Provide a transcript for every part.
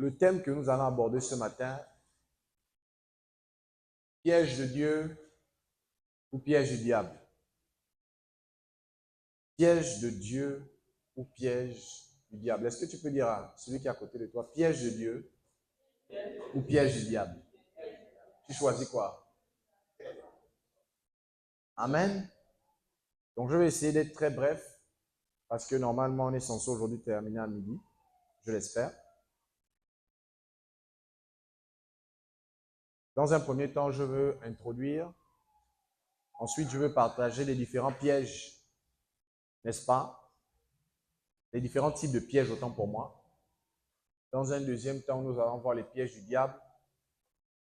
le thème que nous allons aborder ce matin, piège de Dieu ou piège du diable. Piège de Dieu ou piège du diable. Est-ce que tu peux dire à celui qui est à côté de toi, piège de Dieu ou piège du diable? Tu choisis quoi? Amen. Donc je vais essayer d'être très bref parce que normalement on est censé aujourd'hui terminer à midi, je l'espère. Dans un premier temps, je veux introduire. Ensuite, je veux partager les différents pièges, n'est-ce pas? Les différents types de pièges, autant pour moi. Dans un deuxième temps, nous allons voir les pièges du diable.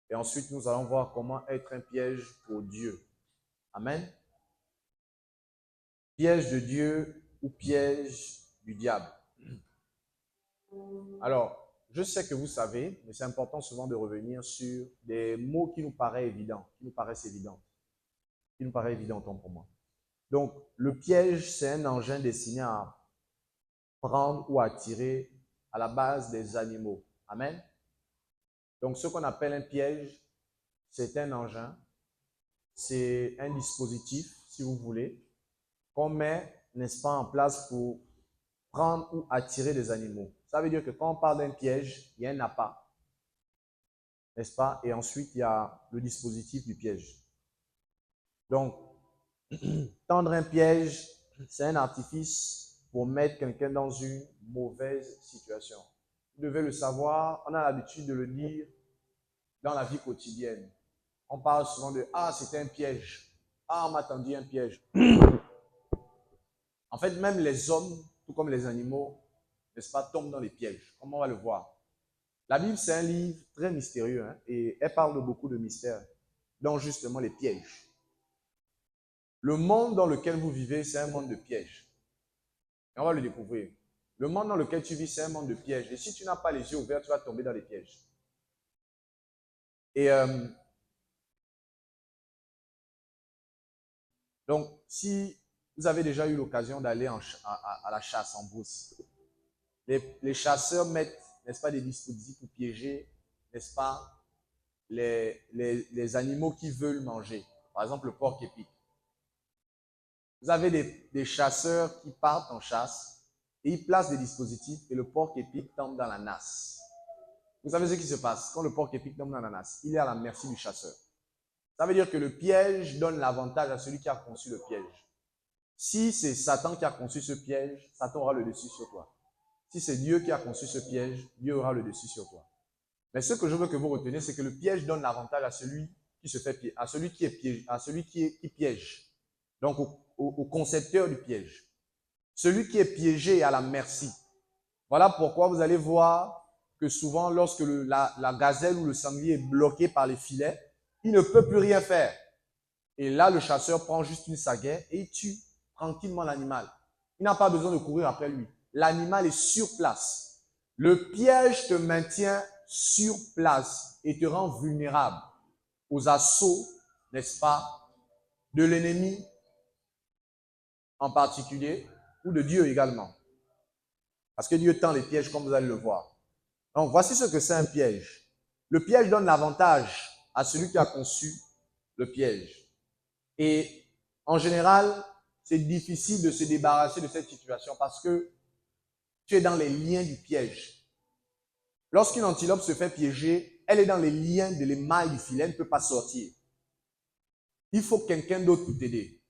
Et ensuite, nous allons voir comment être un piège pour Dieu. Amen. Piège de Dieu ou piège du diable. Alors, je sais que vous savez, mais c'est important souvent de revenir sur des mots qui nous paraissent évidents, qui nous paraissent évidents. Qui nous paraît évident autant pour moi. Donc, le piège, c'est un engin destiné à prendre ou à attirer à la base des animaux. Amen. Donc, ce qu'on appelle un piège, c'est un engin, c'est un dispositif, si vous voulez, qu'on met, n'est-ce pas, en place pour prendre ou attirer des animaux. Ça veut dire que quand on parle d'un piège, il y a un appât, n'est-ce pas? Et ensuite, il y a le dispositif du piège. Donc, tendre un piège, c'est un artifice pour mettre quelqu'un dans une mauvaise situation. Vous devez le savoir, on a l'habitude de le dire dans la vie quotidienne. On parle souvent de « Ah, c'était un piège. Ah, on m'a tendu un piège. » En fait, même les hommes, tout comme les animaux, n'est-ce pas, tombent dans les pièges, comme on va le voir. La Bible, c'est un livre très mystérieux, hein, et elle parle de beaucoup de mystères, dont justement les pièges. Le monde dans lequel vous vivez, c'est un monde de pièges. Et on va le découvrir. Le monde dans lequel tu vis, c'est un monde de pièges. Et si tu n'as pas les yeux ouverts, tu vas tomber dans les pièges. Et donc, si vous avez déjà eu l'occasion d'aller à la chasse en brousse, les chasseurs mettent, n'est-ce pas, des dispositifs pour piéger, n'est-ce pas, les animaux qui veulent manger. Par exemple, le porc-épic. Vous avez des chasseurs qui partent en chasse et ils placent des dispositifs et le porc-épic tombe dans la nasse. Vous savez ce qui se passe quand le porc-épic tombe dans la nasse? Il est à la merci du chasseur. Ça veut dire que le piège donne l'avantage à celui qui a conçu le piège. Si c'est Satan qui a conçu ce piège, Satan aura le dessus sur toi. Si c'est Dieu qui a conçu ce piège, Dieu aura le dessus sur toi. Mais ce que je veux que vous reteniez, c'est que le piège donne l'avantage à celui qui se fait piéger, à celui qui est piégé, à celui qui piège. Donc au concepteur du piège. Celui qui est piégé est à la merci. Voilà pourquoi vous allez voir que souvent, lorsque la gazelle ou le sanglier est bloqué par les filets, il ne peut plus rien faire. Et là, le chasseur prend juste une sagaie et il tue tranquillement l'animal. Il n'a pas besoin de courir après lui. L'animal est sur place. Le piège te maintient sur place et te rend vulnérable aux assauts, n'est-ce pas, de l'ennemi en particulier ou de Dieu également. Parce que Dieu tend les pièges comme vous allez le voir. Donc, voici ce que c'est un piège. Le piège donne l'avantage à celui qui a conçu le piège. Et en général, c'est difficile de se débarrasser de cette situation parce que tu es dans les liens du piège. Lorsqu'une antilope se fait piéger, elle est dans les liens de l'émail du filet, elle ne peut pas sortir. Il faut quelqu'un d'autre pour t'aider.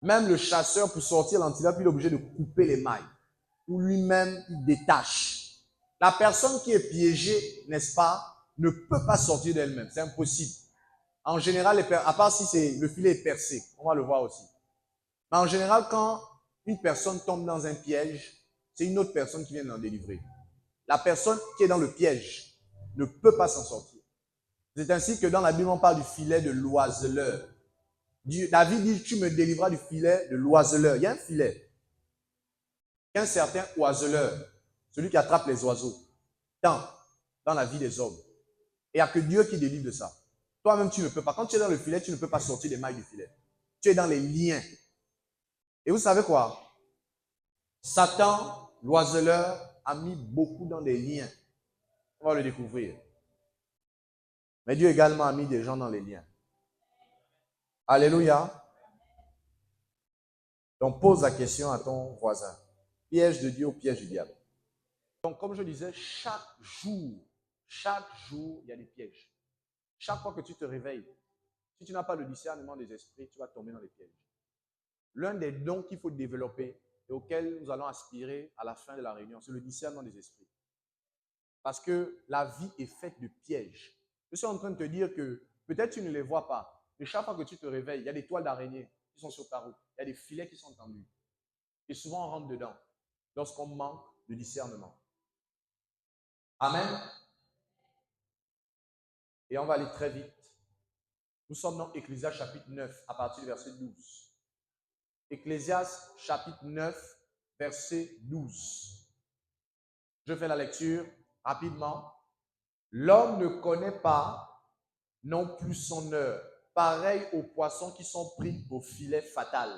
Même le chasseur, pour sortir l'antilope, il est obligé de couper l'émail. Ou lui-même, il détache. La personne qui est piégée, n'est-ce pas, ne peut pas sortir d'elle-même. C'est impossible. En général, à part si le filet est percé, on va le voir aussi. Mais en général, quand une personne tombe dans un piège, c'est une autre personne qui vient l'en délivrer. La personne qui est dans le piège ne peut pas s'en sortir. C'est ainsi que dans la Bible, on parle du filet de l'oiseleur. David dit, tu me délivreras du filet de l'oiseleur. Il y a un filet. Il y a un certain oiseleur, celui qui attrape les oiseaux, dans la vie des hommes. Et il n'y a que Dieu qui délivre de ça. Toi-même, tu ne peux pas. Quand tu es dans le filet, tu ne peux pas sortir des mailles du filet. Tu es dans les liens. Et vous savez quoi? Satan, l'oiseleur, a mis beaucoup dans des liens. On va le découvrir. Mais Dieu également a mis des gens dans les liens. Alléluia. Donc pose la question à ton voisin. Piège de Dieu ou piège du diable? Donc comme je disais, chaque jour, il y a des pièges. Chaque fois que tu te réveilles, si tu n'as pas le discernement des esprits, tu vas tomber dans les pièges. L'un des dons qu'il faut développer et auquel nous allons aspirer à la fin de la réunion, c'est le discernement des esprits. Parce que la vie est faite de pièges. Je suis en train de te dire que peut-être tu ne les vois pas, mais chaque fois que tu te réveilles, il y a des toiles d'araignée qui sont sur ta route, il y a des filets qui sont tendus. Et souvent, on rentre dedans lorsqu'on manque de discernement. Amen. Et on va aller très vite. Nous sommes dans Ecclésiaste chapitre 9, à partir du verset 12. Ecclésiaste chapitre 9, verset 12. Je fais la lecture rapidement. L'homme ne connaît pas non plus son heure, pareil aux poissons qui sont pris au filet fatal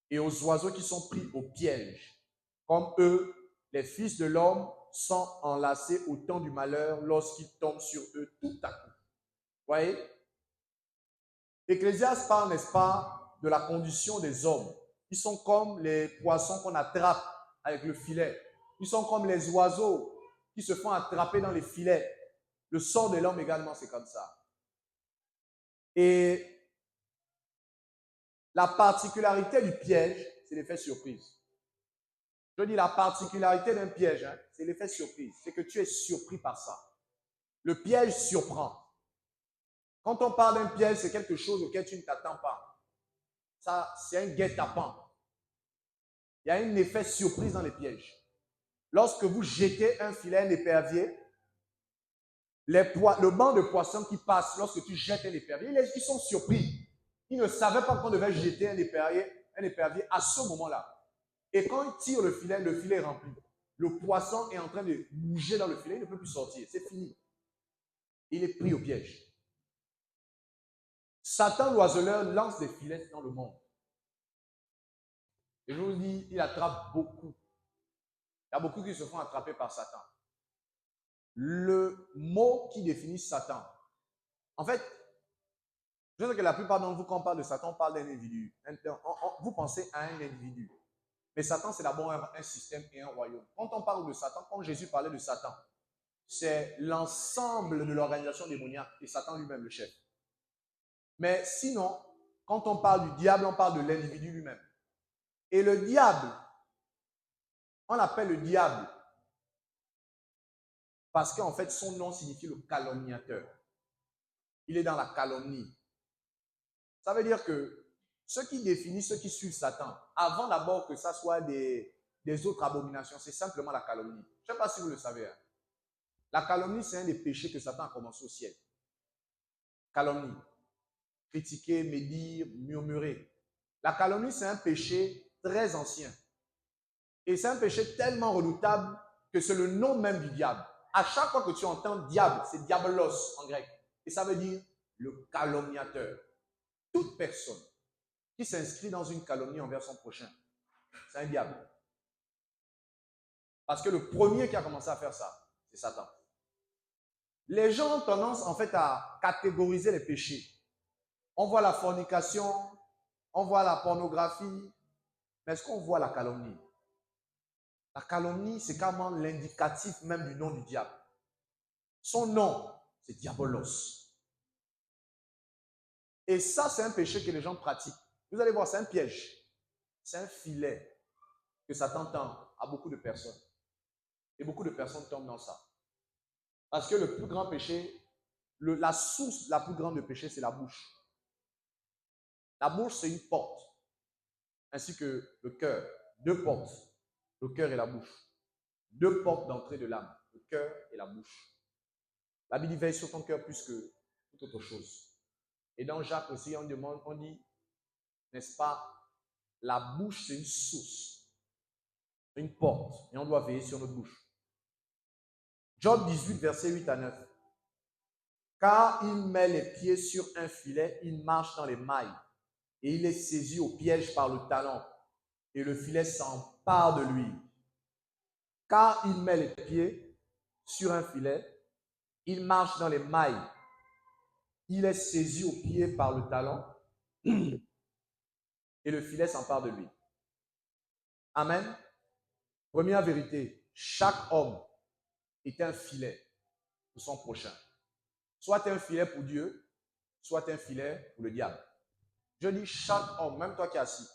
et aux oiseaux qui sont pris au piège. Comme eux, les fils de l'homme sont enlacés au temps du malheur lorsqu'ils tombent sur eux tout à coup. Voyez? Ecclésiaste parle, n'est-ce pas, de la condition des hommes. Ils sont comme les poissons qu'on attrape avec le filet. Ils sont comme les oiseaux qui se font attraper dans les filets. Le sort de l'homme également, c'est comme ça. Et la particularité du piège, c'est l'effet surprise. Je dis la particularité d'un piège, c'est l'effet surprise. C'est que tu es surpris par ça. Le piège surprend. Quand on parle d'un piège, c'est quelque chose auquel tu ne t'attends pas. Ça, c'est un guet-apens. Il y a un effet surprise dans les pièges. Lorsque vous jetez un filet, un épervier, le banc de poissons qui passe lorsque tu jettes un épervier, ils sont surpris. Ils ne savaient pas qu'on devait jeter un épervier à ce moment-là. Et quand ils tirent le filet est rempli. Le poisson est en train de bouger dans le filet, il ne peut plus sortir. C'est fini. Il est pris au piège. Satan, l'oiseleur, lance des filets dans le monde. Et je vous dis, il attrape beaucoup. Il y a beaucoup qui se font attraper par Satan. Le mot qui définit Satan, en fait, je sais que la plupart d'entre vous, quand on parle de Satan, on parle d'un individu. Vous pensez à un individu. Mais Satan, c'est d'abord un système et un royaume. Quand on parle de Satan, quand Jésus parlait de Satan, c'est l'ensemble de l'organisation démoniaque et Satan lui-même, le chef. Mais sinon, quand on parle du diable, on parle de l'individu lui-même. Et le diable, on l'appelle le diable parce qu'en fait, son nom signifie le calomniateur. Il est dans la calomnie. Ça veut dire que ce qui définit ceux qui suivent Satan, avant d'abord que ça soit des autres abominations, c'est simplement la calomnie. Je ne sais pas si vous le savez. La calomnie, c'est un des péchés que Satan a commencé au ciel. Calomnie. Critiquer, médire, murmurer. La calomnie, c'est un péché très ancien. Et c'est un péché tellement redoutable que c'est le nom même du diable. À chaque fois que tu entends diable, c'est diabolos en grec. Et ça veut dire le calomniateur. Toute personne qui s'inscrit dans une calomnie envers son prochain, c'est un diable. Parce que le premier qui a commencé à faire ça, c'est Satan. Les gens ont tendance en fait à catégoriser les péchés. On voit la fornication, on voit la pornographie, mais est-ce qu'on voit la calomnie? La calomnie, c'est carrément l'indicatif même du nom du diable. Son nom, c'est diabolos. Et ça, c'est un péché que les gens pratiquent. Vous allez voir, c'est un piège. C'est un filet que Satan tend à beaucoup de personnes. Et beaucoup de personnes tombent dans ça. Parce que le plus grand péché, la source la plus grande de péché, c'est la bouche. La bouche, c'est une porte. Ainsi que le cœur. Deux portes. Le cœur et la bouche. Deux portes d'entrée de l'âme. Le cœur et la bouche. La Bible dit veille sur ton cœur plus que toute autre chose. Et dans Jacques aussi, on dit, n'est-ce pas, la bouche, c'est une source, une porte, et on doit veiller sur notre bouche. Job 18, verset 8 à 9. Car il met les pieds sur un filet, il marche dans les mailles, et il est saisi au piège par le talon, et le filet s'empare de lui. car il met les pieds sur un filet, il marche dans les mailles, il est saisi au pied par le talon et le filet s'empare de lui. Amen. Première vérité, chaque homme est un filet pour son prochain. Soit un filet pour Dieu, soit un filet pour le diable. Je dis chaque homme, même toi qui es assis,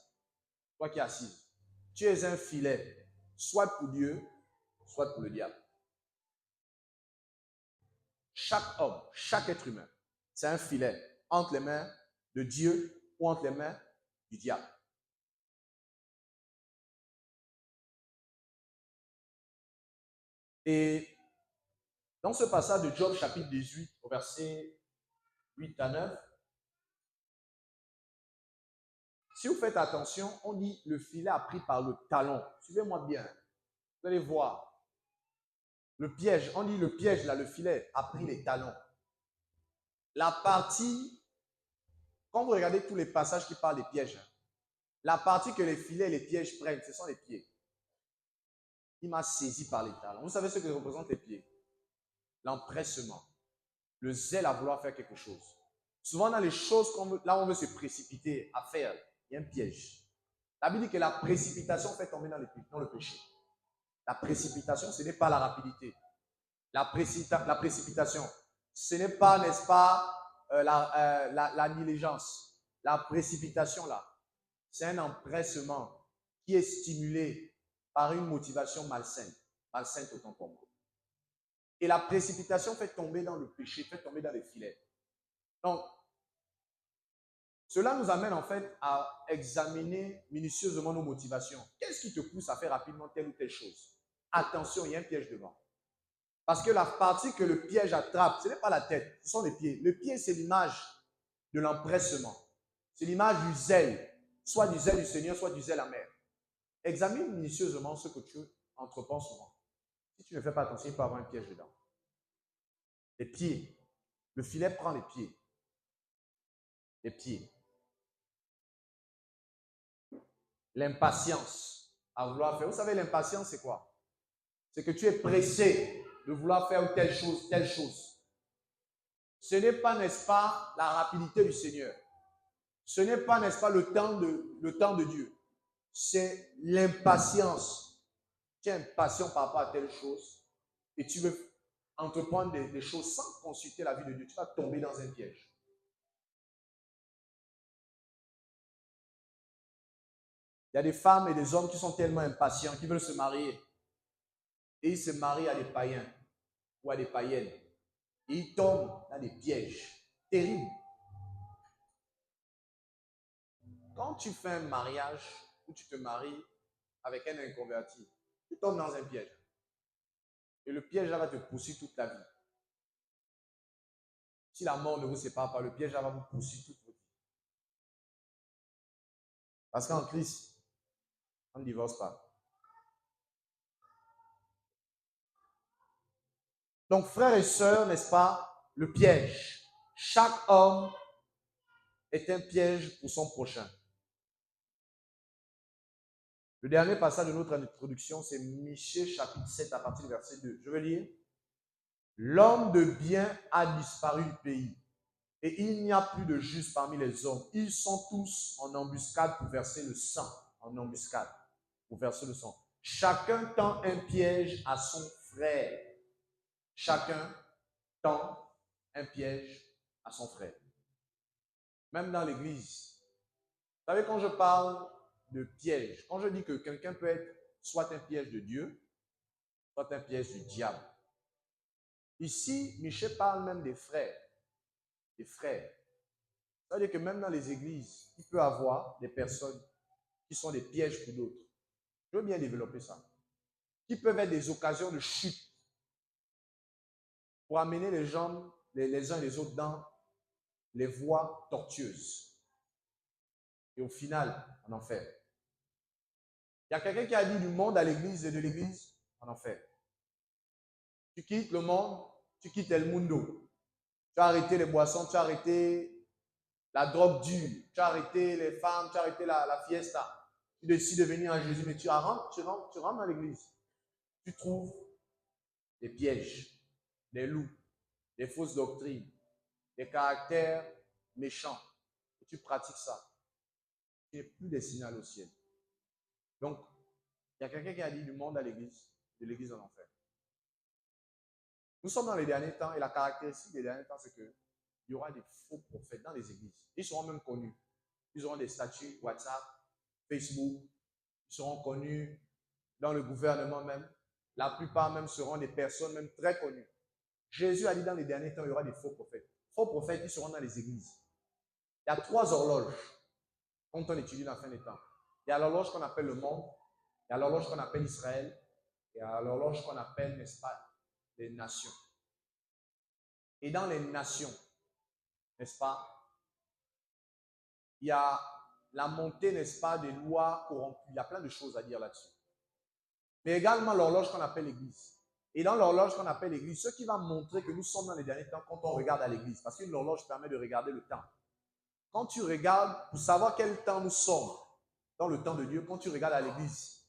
toi qui es assise, tu es un filet, soit pour Dieu, soit pour le diable. Chaque homme, chaque être humain, c'est un filet entre les mains de Dieu ou entre les mains du diable. Et dans ce passage de Job chapitre 18 au verset 8 à 9, si vous faites attention, on dit le filet a pris par le talon. Suivez-moi bien. Vous allez voir. Le piège, on dit le piège là, le filet a pris les talons. La partie, quand vous regardez tous les passages qui parlent des pièges, la partie que les filets et les pièges prennent, ce sont les pieds. Il m'a saisi par les talons. Vous savez ce que représentent les pieds? L'empressement, le zèle à vouloir faire quelque chose. Souvent dans les choses, là où on veut se précipiter à faire, il y a un piège. La Bible dit que la précipitation fait tomber dans le péché. La précipitation, ce n'est pas la rapidité. La précipitation, ce n'est pas, n'est-ce pas, la négligence. La précipitation, là, c'est un empressement qui est stimulé par une motivation malsaine. Malsaine autant pour moi. Et la précipitation fait tomber dans le péché, fait tomber dans les filets. Donc, cela nous amène en fait à examiner minutieusement nos motivations. Qu'est-ce qui te pousse à faire rapidement telle ou telle chose? Attention, il y a un piège devant. Parce que la partie que le piège attrape, ce n'est pas la tête, ce sont les pieds. Le pied, c'est l'image de l'empressement. C'est l'image du zèle, soit du zèle du Seigneur, soit du zèle amer. Examine minutieusement ce que tu entreprends souvent. Si tu ne fais pas attention, il peut y avoir un piège dedans. Les pieds. Le filet prend les pieds. Les pieds. L'impatience à vouloir faire. Vous savez, l'impatience, c'est quoi? C'est que tu es pressé de vouloir faire telle chose, telle chose. Ce n'est pas, n'est-ce pas, la rapidité du Seigneur. Ce n'est pas, n'est-ce pas, le temps de Dieu. C'est l'impatience. Tu es impatient par rapport à telle chose et tu veux entreprendre des choses sans consulter la vie de Dieu. Tu vas tomber dans un piège. Il y a des femmes et des hommes qui sont tellement impatients, qui veulent se marier. Et ils se marient à des païens ou à des païennes. Et ils tombent dans des pièges terribles. Quand tu fais un mariage où tu te maries avec un inconverti, tu tombes dans un piège. Et le piège là va te poursuivre toute ta vie. Si la mort ne vous sépare pas, le piège là va vous poursuivre toute votre vie. Parce qu'en Christ, on ne divorce pas. Donc, frères et sœurs, n'est-ce pas, le piège. Chaque homme est un piège pour son prochain. Le dernier passage de notre introduction, c'est Michée chapitre 7 à partir du verset 2. Je vais lire. L'homme de bien a disparu du pays, et il n'y a plus de juste parmi les hommes. Ils sont tous en embuscade pour verser le sang. En embuscade pour verser le sang. Chacun tend un piège à son frère. Chacun tend un piège à son frère. Même dans l'église. Vous savez, quand je parle de piège, quand je dis que quelqu'un peut être soit un piège de Dieu, soit un piège du diable. Ici, Michée parle même des frères. Des frères. Ça veut dire que même dans les églises, il peut y avoir des personnes qui sont des pièges pour d'autres. Je veux bien développer ça. Qui peuvent être des occasions de chute pour amener les gens, les uns et les autres dans les voies tortueuses. Et au final, en enfer. Il y a quelqu'un qui a dit du monde à l'église et de l'église en enfer. Tu quittes le monde, tu quittes El Mundo. Tu as arrêté les boissons, tu as arrêté la drogue dure, tu as arrêté les femmes, tu as arrêté la fiesta. Tu décides de venir à Jésus, mais tu rentres dans l'église. tu trouves des pièges, des loups, des fausses doctrines, des caractères méchants, et tu pratiques ça, tu n'es plus destiné à aller au ciel. Donc, il y a quelqu'un qui a dit du monde à l'église, de l'église en enfer. Nous sommes dans les derniers temps et la caractéristique des derniers temps, c'est qu'il y aura des faux prophètes dans les églises. Ils seront même connus. Ils auront des statuts WhatsApp, Facebook. Ils seront connus dans le gouvernement même. La plupart même seront des personnes même très connues. Jésus a dit dans les derniers temps, il y aura des faux prophètes. Faux prophètes, ils seront dans les églises. Il y a 3 horloges quand on étudie la fin des temps. Il y a l'horloge qu'on appelle le monde, il y a l'horloge qu'on appelle Israël, et il y a l'horloge qu'on appelle, n'est-ce pas, les nations. Et dans les nations, n'est-ce pas, il y a la montée, n'est-ce pas, des lois corrompues. Il y a plein de choses à dire là-dessus. Mais également l'horloge qu'on appelle l'église. Et dans l'horloge qu'on appelle l'église, ce qui va montrer que nous sommes dans les derniers temps quand on regarde à l'église, parce qu'une horloge permet de regarder le temps. Quand tu regardes, pour savoir quel temps nous sommes dans le temps de Dieu, quand tu regardes à l'église,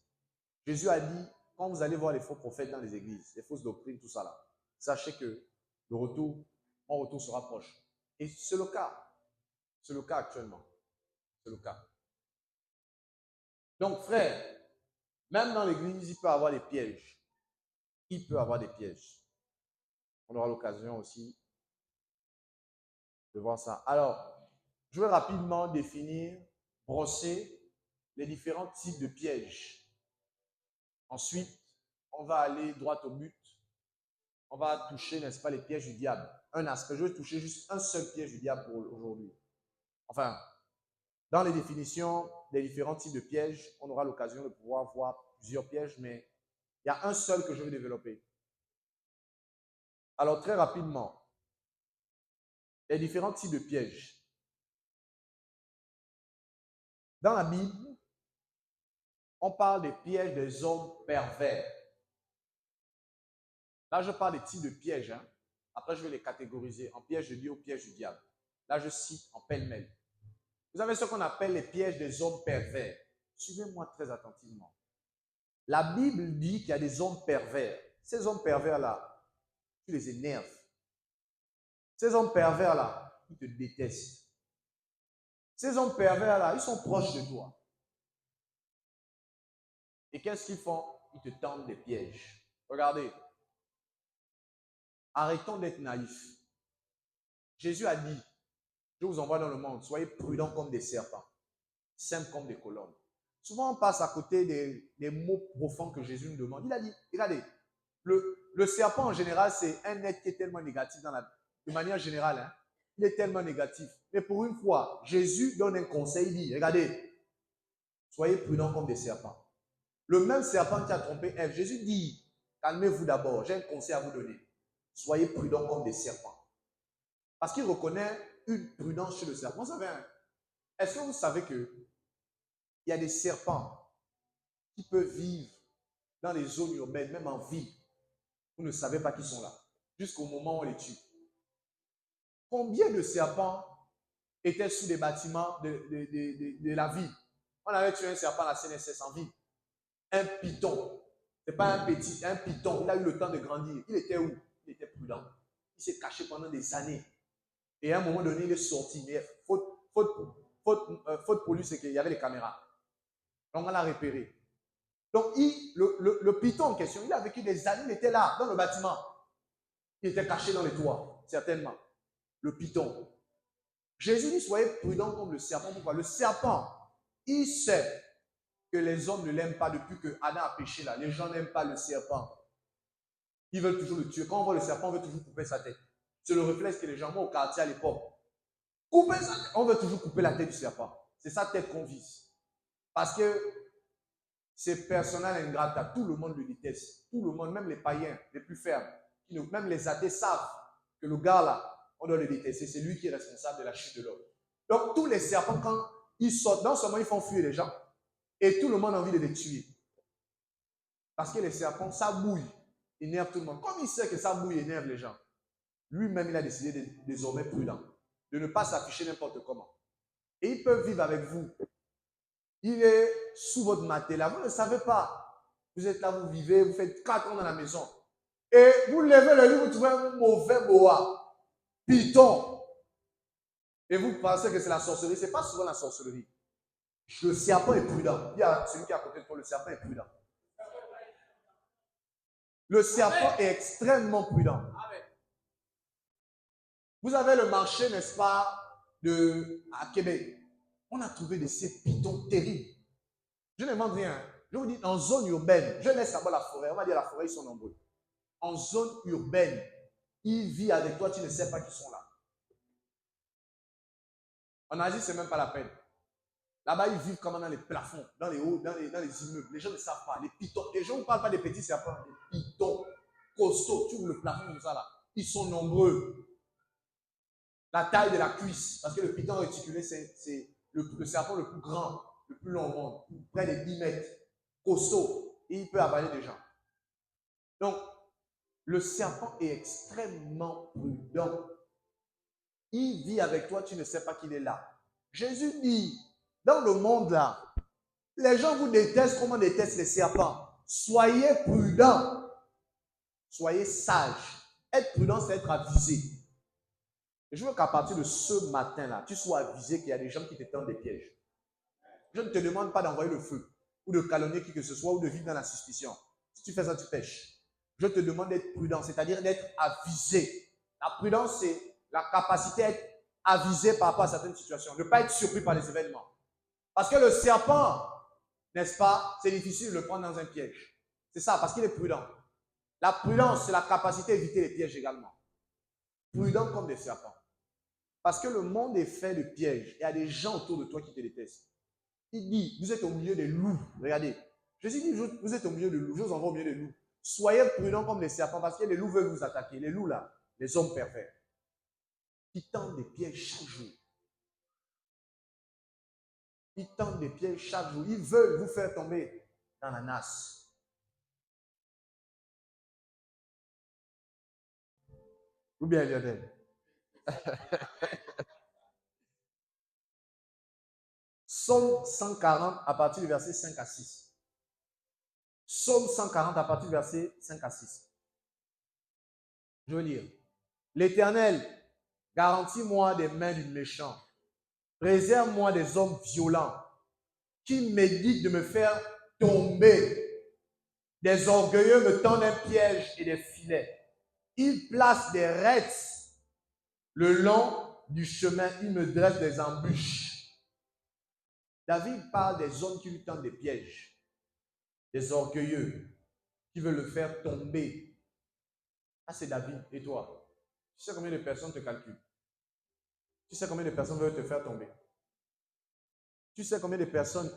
Jésus a dit, quand vous allez voir les faux prophètes dans les églises, les fausses doctrines, tout ça là, sachez que le retour, mon retour sera proche. Et c'est le cas. C'est le cas actuellement. C'est le cas. Donc, frère, même dans l'église, il peut y avoir des pièges. Il peut y avoir des pièges. On aura l'occasion aussi de voir ça. Alors, je vais rapidement définir, brosser les différents types de pièges. Ensuite, on va aller droit au but. On va toucher, n'est-ce pas, les pièges du diable. Un aspect. Je vais toucher juste un seul piège du diable pour aujourd'hui. Enfin, dans les définitions des différents types de pièges, on aura l'occasion de pouvoir voir plusieurs pièges, mais il y a un seul que je vais développer. Alors, très rapidement, les différents types de pièges. Dans la Bible, on parle des pièges des hommes pervers. Là, je parle des types de pièges. Hein. Après, je vais les catégoriser en pièges de Dieu ou pièges du diable. Là, je cite en pêle-mêle. Vous avez ce qu'on appelle les pièges des hommes pervers. Suivez-moi très attentivement. La Bible dit qu'il y a des hommes pervers. Ces hommes pervers-là, tu les énerves. Ces hommes pervers-là, ils te détestent. Ces hommes pervers-là, ils sont proches de toi. Et qu'est-ce qu'ils font? Ils te tendent des pièges. Regardez. Arrêtons d'être naïfs. Jésus a dit, je vous envoie dans le monde, soyez prudents comme des serpents, simples comme des colommes. Souvent, on passe à côté des mots profonds que Jésus nous demande. Il a dit, regardez, le serpent en général, c'est un être qui est tellement négatif de manière générale. Hein, il est tellement négatif. Mais pour une fois, Jésus donne un conseil, il dit, regardez, soyez prudents comme des serpents. Le même serpent qui a trompé Ève, Jésus dit, calmez-vous d'abord, j'ai un conseil à vous donner. Soyez prudents comme des serpents. Parce qu'il reconnaît une prudence chez le serpent. Vous savez, est-ce que vous savez qu'il y a des serpents qui peuvent vivre dans les zones urbaines, même en ville? Vous ne savez pas qu'ils sont là, jusqu'au moment où on les tue. Combien de serpents étaient sous des bâtiments de la ville? On avait tué un serpent à la CNSS en ville. Un python. Ce n'est pas un petit, un python. Il a eu le temps de grandir. Il était où? Il était prudent. Il s'est caché pendant des années. Et à un moment donné, il est sorti. Mais faute pour lui, c'est qu'il y avait les caméras. Donc, on l'a repéré. Donc, le python en question, il a vécu des années, il était là, dans le bâtiment. Il était caché dans les toits, certainement. Le python. Jésus dit, soyez prudents comme le serpent. Pourquoi? Le serpent, il sait que les hommes ne l'aiment pas depuis que Adam a péché là. Les gens n'aiment pas le serpent. Ils veulent toujours le tuer. Quand on voit le serpent, on veut toujours couper sa tête. C'est le réflexe que les gens ont au quartier à l'époque. Couper sa tête. On veut toujours couper la tête du serpent. C'est sa tête qu'on vise. Parce que c'est personnel ingrat. Tout le monde le déteste. Tout le monde, même les païens les plus fermes, même les athées savent que le gars là, on doit le détester. C'est lui qui est responsable de la chute de l'homme. Donc tous les serpents, quand ils sortent, non seulement ils font fuir les gens, et tout le monde a envie de les tuer. Parce que les serpents, ça bouille, énerve tout le monde. Comme il sait que ça bouille, énerve les gens, lui-même, il a décidé d'être désormais prudent, de ne pas s'afficher n'importe comment. Et ils peuvent vivre avec vous. Il est sous votre matelas, vous ne le savez pas. Vous êtes là, vous vivez, vous faites 4 ans dans la maison. Et vous levez le lit, vous trouvez un mauvais boa, python. Et vous pensez que c'est la sorcellerie. Ce n'est pas souvent la sorcellerie. Le serpent est prudent. Il y a celui qui est à côté de toi, le serpent est prudent. Le serpent est extrêmement prudent. Vous avez le marché, n'est-ce pas, à Québec. On a trouvé de ces pitons terribles. Je ne demande rien. Je vous dis, en zone urbaine, je laisse là-bas la forêt. On va dire la forêt, ils sont nombreux. En zone urbaine, ils vivent avec toi, tu ne sais pas qu'ils sont là. En Asie, ce n'est même pas la peine. Là-bas, ils vivent comme dans les plafonds, dans les hauts, dans les immeubles. Les gens ne savent pas. Les pitons. Les gens ne parlent pas des petits serpents, des pitons costauds. Tu ouvres le plafond comme ça là. Ils sont nombreux. La taille de la cuisse. Parce que le piton réticulé, c'est le serpent le plus grand, le plus long au monde. Près de 10 mètres. Costaud. Et il peut avaler des gens. Donc, le serpent est extrêmement prudent. Il vit avec toi, tu ne sais pas qu'il est là. Jésus dit, dans le monde là, les gens vous détestent comme on déteste les serpents. Soyez prudents. Soyez sages. Être prudent, c'est être avisé. Et je veux qu'à partir de ce matin-là, tu sois avisé qu'il y a des gens qui te tendent des pièges. Je ne te demande pas d'envoyer le feu, ou de calomnier qui que ce soit, ou de vivre dans la suspicion. Si tu fais ça, tu pêches. Je te demande d'être prudent, c'est-à-dire d'être avisé. La prudence, c'est la capacité à être avisé par rapport à certaines situations, de ne pas être surpris par les événements. Parce que le serpent, n'est-ce pas, c'est difficile de le prendre dans un piège. C'est ça, parce qu'il est prudent. La prudence, c'est la capacité d'éviter les pièges également. Prudent comme des serpents. Parce que le monde est fait de pièges. Il y a des gens autour de toi qui te détestent. Il dit, vous êtes au milieu des loups. Regardez. Jésus dit, vous êtes au milieu des loups. Je vous envoie au milieu des loups. Soyez prudents comme des serpents parce que les loups veulent vous attaquer. Les loups là, les hommes pervers, qui tendent des pièges chaque jour. Ils tendent des pièges chaque jour. Ils veulent vous faire tomber dans la nasse. Ou bien Lionel. Psaume 140 à partir du verset 5 à 6. Psaume 140 à partir du verset 5 à 6. Je veux lire. L'Éternel, garantis-moi des mains du méchant. Préserve-moi des hommes violents qui méditent de me faire tomber. Des orgueilleux me tendent un piège et des filets. Ils placent des rêtes le long du chemin. Ils me dressent des embûches. David parle des hommes qui lui tendent des pièges. Des orgueilleux qui veulent le faire tomber. Ah, c'est David. Et toi? Tu sais combien de personnes te calculent? Tu sais combien de personnes veulent te faire tomber? Tu sais combien de personnes,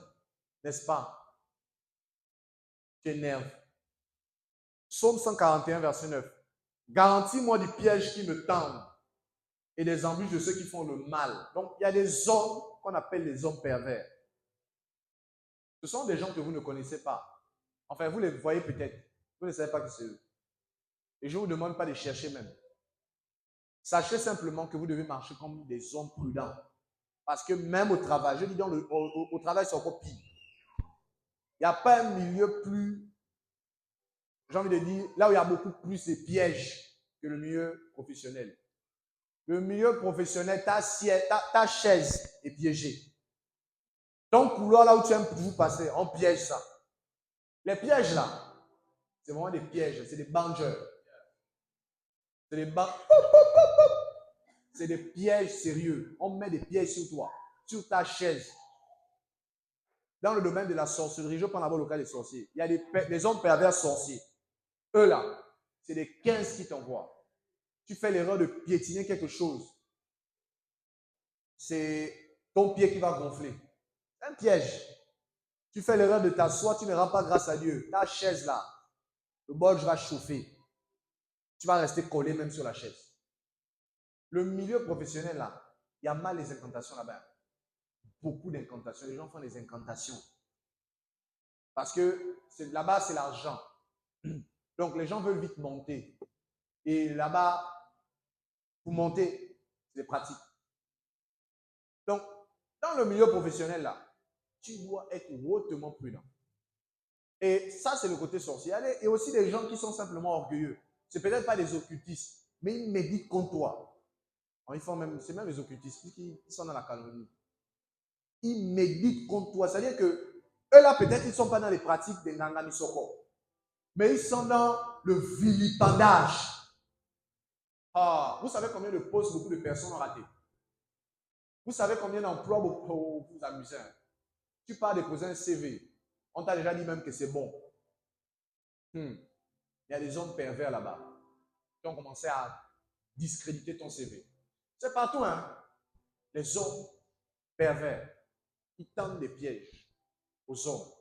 n'est-ce pas, t'énervent? Psaume 141, verset 9. Garantis-moi du piège qui me tendent et des embûches de ceux qui font le mal. Donc, il y a des hommes qu'on appelle les hommes pervers. Ce sont des gens que vous ne connaissez pas. Enfin, vous les voyez peut-être. Vous ne savez pas que c'est eux. Et je ne vous demande pas de chercher même. Sachez simplement que vous devez marcher comme des hommes prudents. Parce que même au travail, je dis dans au travail, c'est encore pire. Il n'y a pas un milieu plus, j'ai envie de dire, là où il y a beaucoup plus de pièges que le milieu professionnel. Le milieu professionnel, ta chaise est piégée. Ton couloir là où tu aimes toujours passer, on piège ça. Les pièges là, c'est vraiment des pièges, c'est des bangers. C'est des pièges sérieux. On met des pièges sur toi, sur ta chaise. Dans le domaine de la sorcellerie, je prends d'abord le cas des sorciers. Il y a des hommes pervers sorciers. Eux là, c'est des 15 qui t'envoient. Tu fais l'erreur de piétiner quelque chose. C'est ton pied qui va gonfler. C'est un piège. Tu fais l'erreur de t'asseoir, tu ne rends pas grâce à Dieu. Ta chaise là, le bol va chauffer. Tu vas rester collé même sur la chaise. Le milieu professionnel là, il y a mal les incantations là-bas. Beaucoup d'incantations. Les gens font des incantations. Parce que là-bas, c'est l'argent. Donc, les gens veulent vite monter. Et là-bas, pour monter, c'est pratique. Donc, dans le milieu professionnel là, tu dois être hautement prudent. Et ça, c'est le côté sorcier. Et aussi des gens qui sont simplement orgueilleux. C'est peut-être pas des occultistes, mais ils méditent contre toi. C'est même les occultistes, puisqu'ils sont dans la calomnie. Ils méditent contre toi. C'est-à-dire que eux là, peut-être, ils ne sont pas dans les pratiques des Nangamisoko, mais ils sont dans le vilipendage. Ah, vous savez combien de postes beaucoup de personnes ont raté? Vous savez combien d'emplois pour vous amuser? Tu pars déposer un CV. On t'a déjà dit même que c'est bon. Il y a des hommes pervers là-bas qui ont commencé à discréditer ton CV. C'est partout, hein? Les hommes pervers, ils tendent des pièges aux hommes.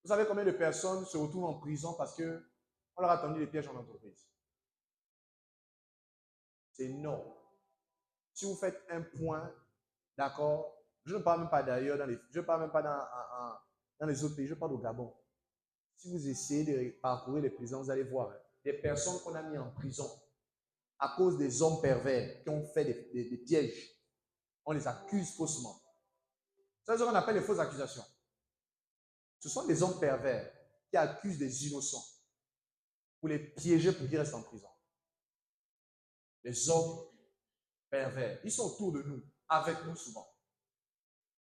Vous savez combien de personnes se retrouvent en prison parce qu'on leur a tendu des pièges en entreprise? C'est énorme. Si vous faites un point, d'accord, je ne parle même pas d'ailleurs, je ne parle même pas dans les autres pays, je parle au Gabon. Si vous essayez de parcourir les prisons, vous allez voir des personnes qu'on a mis en prison à cause des hommes pervers qui ont fait des pièges. On les accuse faussement. C'est ce qu'on appelle les fausses accusations. Ce sont des hommes pervers qui accusent des innocents pour les piéger pour qu'ils restent en prison. Les hommes pervers, ils sont autour de nous, avec nous souvent.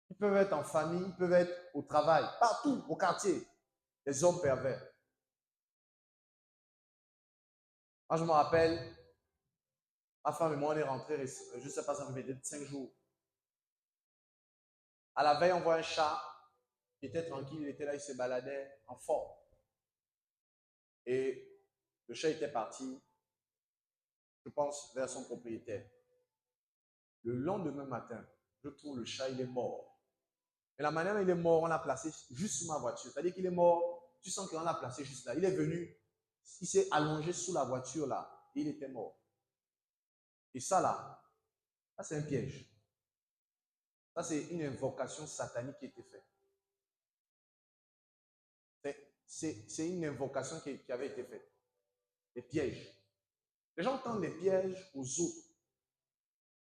Ils peuvent être en famille, ils peuvent être au travail, partout, au quartier. Les hommes pervers. Moi, je me rappelle, ma femme et moi, on est rentrés, je ne sais pas, ça fait peut-être 5 jours. À la veille, on voit un chat qui était tranquille, il était là, il se baladait en forme. Et le chat était parti, je pense, vers son propriétaire. Le lendemain matin, je trouve le chat, il est mort. Et la manière dont il est mort, on l'a placé juste sous ma voiture. C'est-à-dire qu'il est mort, tu sens qu'on l'a placé juste là. Il est venu, il s'est allongé sous la voiture là, et il était mort. Et ça, c'est un piège. Ça, c'est une invocation satanique qui a été faite. C'est une invocation qui avait été faite. Des pièges. Les gens tendent des pièges aux autres.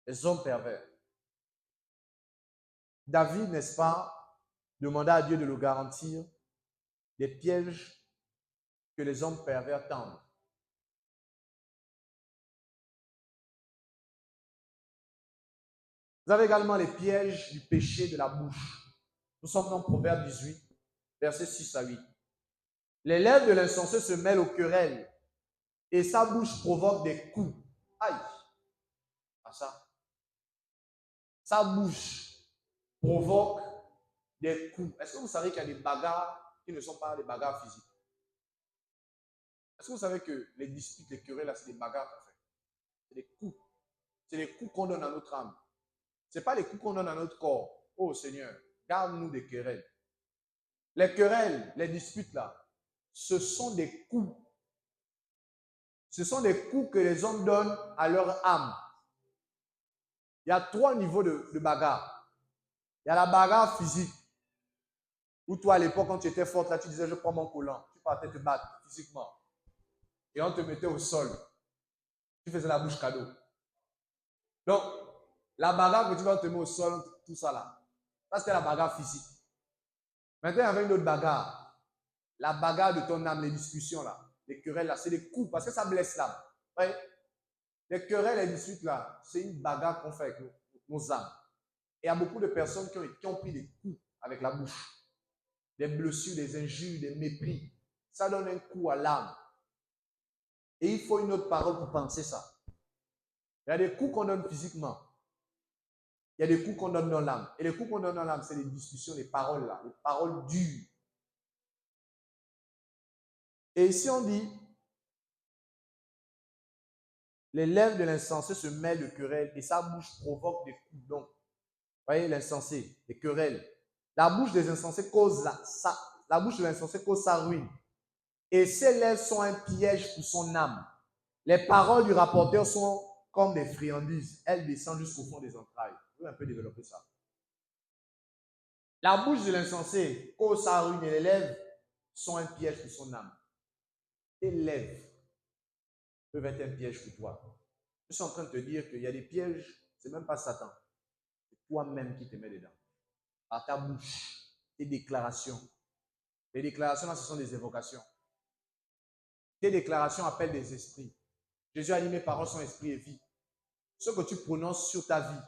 Les hommes pervers. David, n'est-ce pas, demanda à Dieu de le garantir des pièges que les hommes pervers tendent. Vous avez également les pièges du péché de la bouche. Nous sommes dans Proverbe 18, versets 6 à 8. Les lèvres de l'insensé se mêlent aux querelles et sa bouche provoque des coups. Aïe! Ah ça. Sa bouche provoque des coups. Est-ce que vous savez qu'il y a des bagarres qui ne sont pas des bagarres physiques? Est-ce que vous savez que les disputes, les querelles, là, c'est des bagarres qu'on fait? C'est des coups. C'est des coups qu'on donne à notre âme. Ce n'est pas les coups qu'on donne à notre corps. Oh Seigneur, garde-nous des querelles. Les querelles, les disputes là, ce sont des coups. Ce sont des coups que les hommes donnent à leur âme. Il y a 3 niveaux de bagarre. Il y a la bagarre physique. Où toi, à l'époque, quand tu étais forte, là, tu disais, je prends mon collant. Tu partais te battre physiquement. Et on te mettait au sol. Tu faisais la bouche cadeau. Donc, la bagarre que tu vas te mettre au sol, tout ça là, ça c'était la bagarre physique. Maintenant, il y avait une autre bagarre. La bagarre de ton âme, les discussions là, les querelles là, c'est des coups parce que ça blesse l'âme. Oui? Les querelles, les disputes là, c'est une bagarre qu'on fait avec nos âmes. Et il y a beaucoup de personnes qui ont pris des coups avec la bouche. Des blessures, des injures, des mépris. Ça donne un coup à l'âme. Et il faut une autre parole pour penser ça. Il y a des coups qu'on donne physiquement. Il y a des coups qu'on donne dans l'âme. Et les coups qu'on donne dans l'âme, c'est les discussions, les paroles là, les paroles dures. Et ici on dit, les lèvres de l'insensé se mêlent de querelles et sa bouche provoque des coups. Donc, vous voyez l'insensé, les querelles. La bouche des insensés cause la bouche de l'insensé cause sa ruine. Et ses lèvres sont un piège pour son âme. Les paroles du rapporteur sont comme des friandises. Elles descendent jusqu'au fond des entrailles. Je vais un peu développer ça. La bouche de l'insensé cause sa ruine et les lèvres sont un piège pour son âme. Tes lèvres peuvent être un piège pour toi. Je suis en train de te dire qu'il y a des pièges, c'est même pas Satan. C'est toi-même qui te mets dedans. Par ta bouche, tes déclarations. Les déclarations, là, ce sont des évocations. Tes déclarations appellent des esprits. Jésus a dit, mes paroles sont esprit et vie. Ce que tu prononces sur ta vie,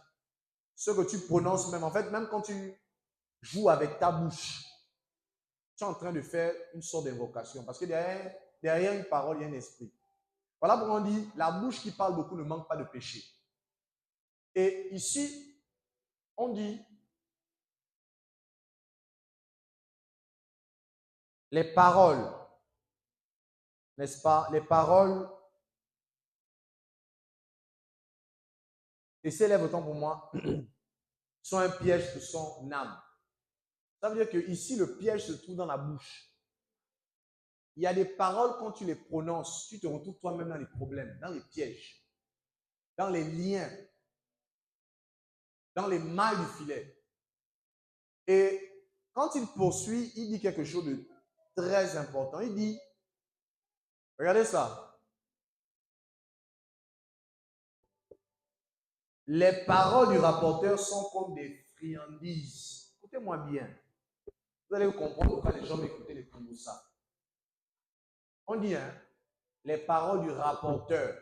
ce que tu prononces même, en fait, même quand tu joues avec ta bouche, tu es en train de faire une sorte d'invocation. Parce que derrière une parole, il y a un esprit. Voilà pourquoi on dit, la bouche qui parle beaucoup ne manque pas de péché. Et ici, on dit, les paroles, n'est-ce pas? Les paroles, et s'élève autant pour moi, sont un piège pour son âme. Ça veut dire que ici, le piège se trouve dans la bouche. Il y a des paroles, quand tu les prononces, tu te retrouves toi-même dans les problèmes, dans les pièges, dans les liens, dans les mailles du filet. Et quand il poursuit, il dit quelque chose de très important. Il dit, regardez ça, les paroles du rapporteur sont comme des friandises. Écoutez-moi bien. Vous allez comprendre pourquoi les gens m'écoutaient les Koumoussa. On dit, hein, les paroles du rapporteur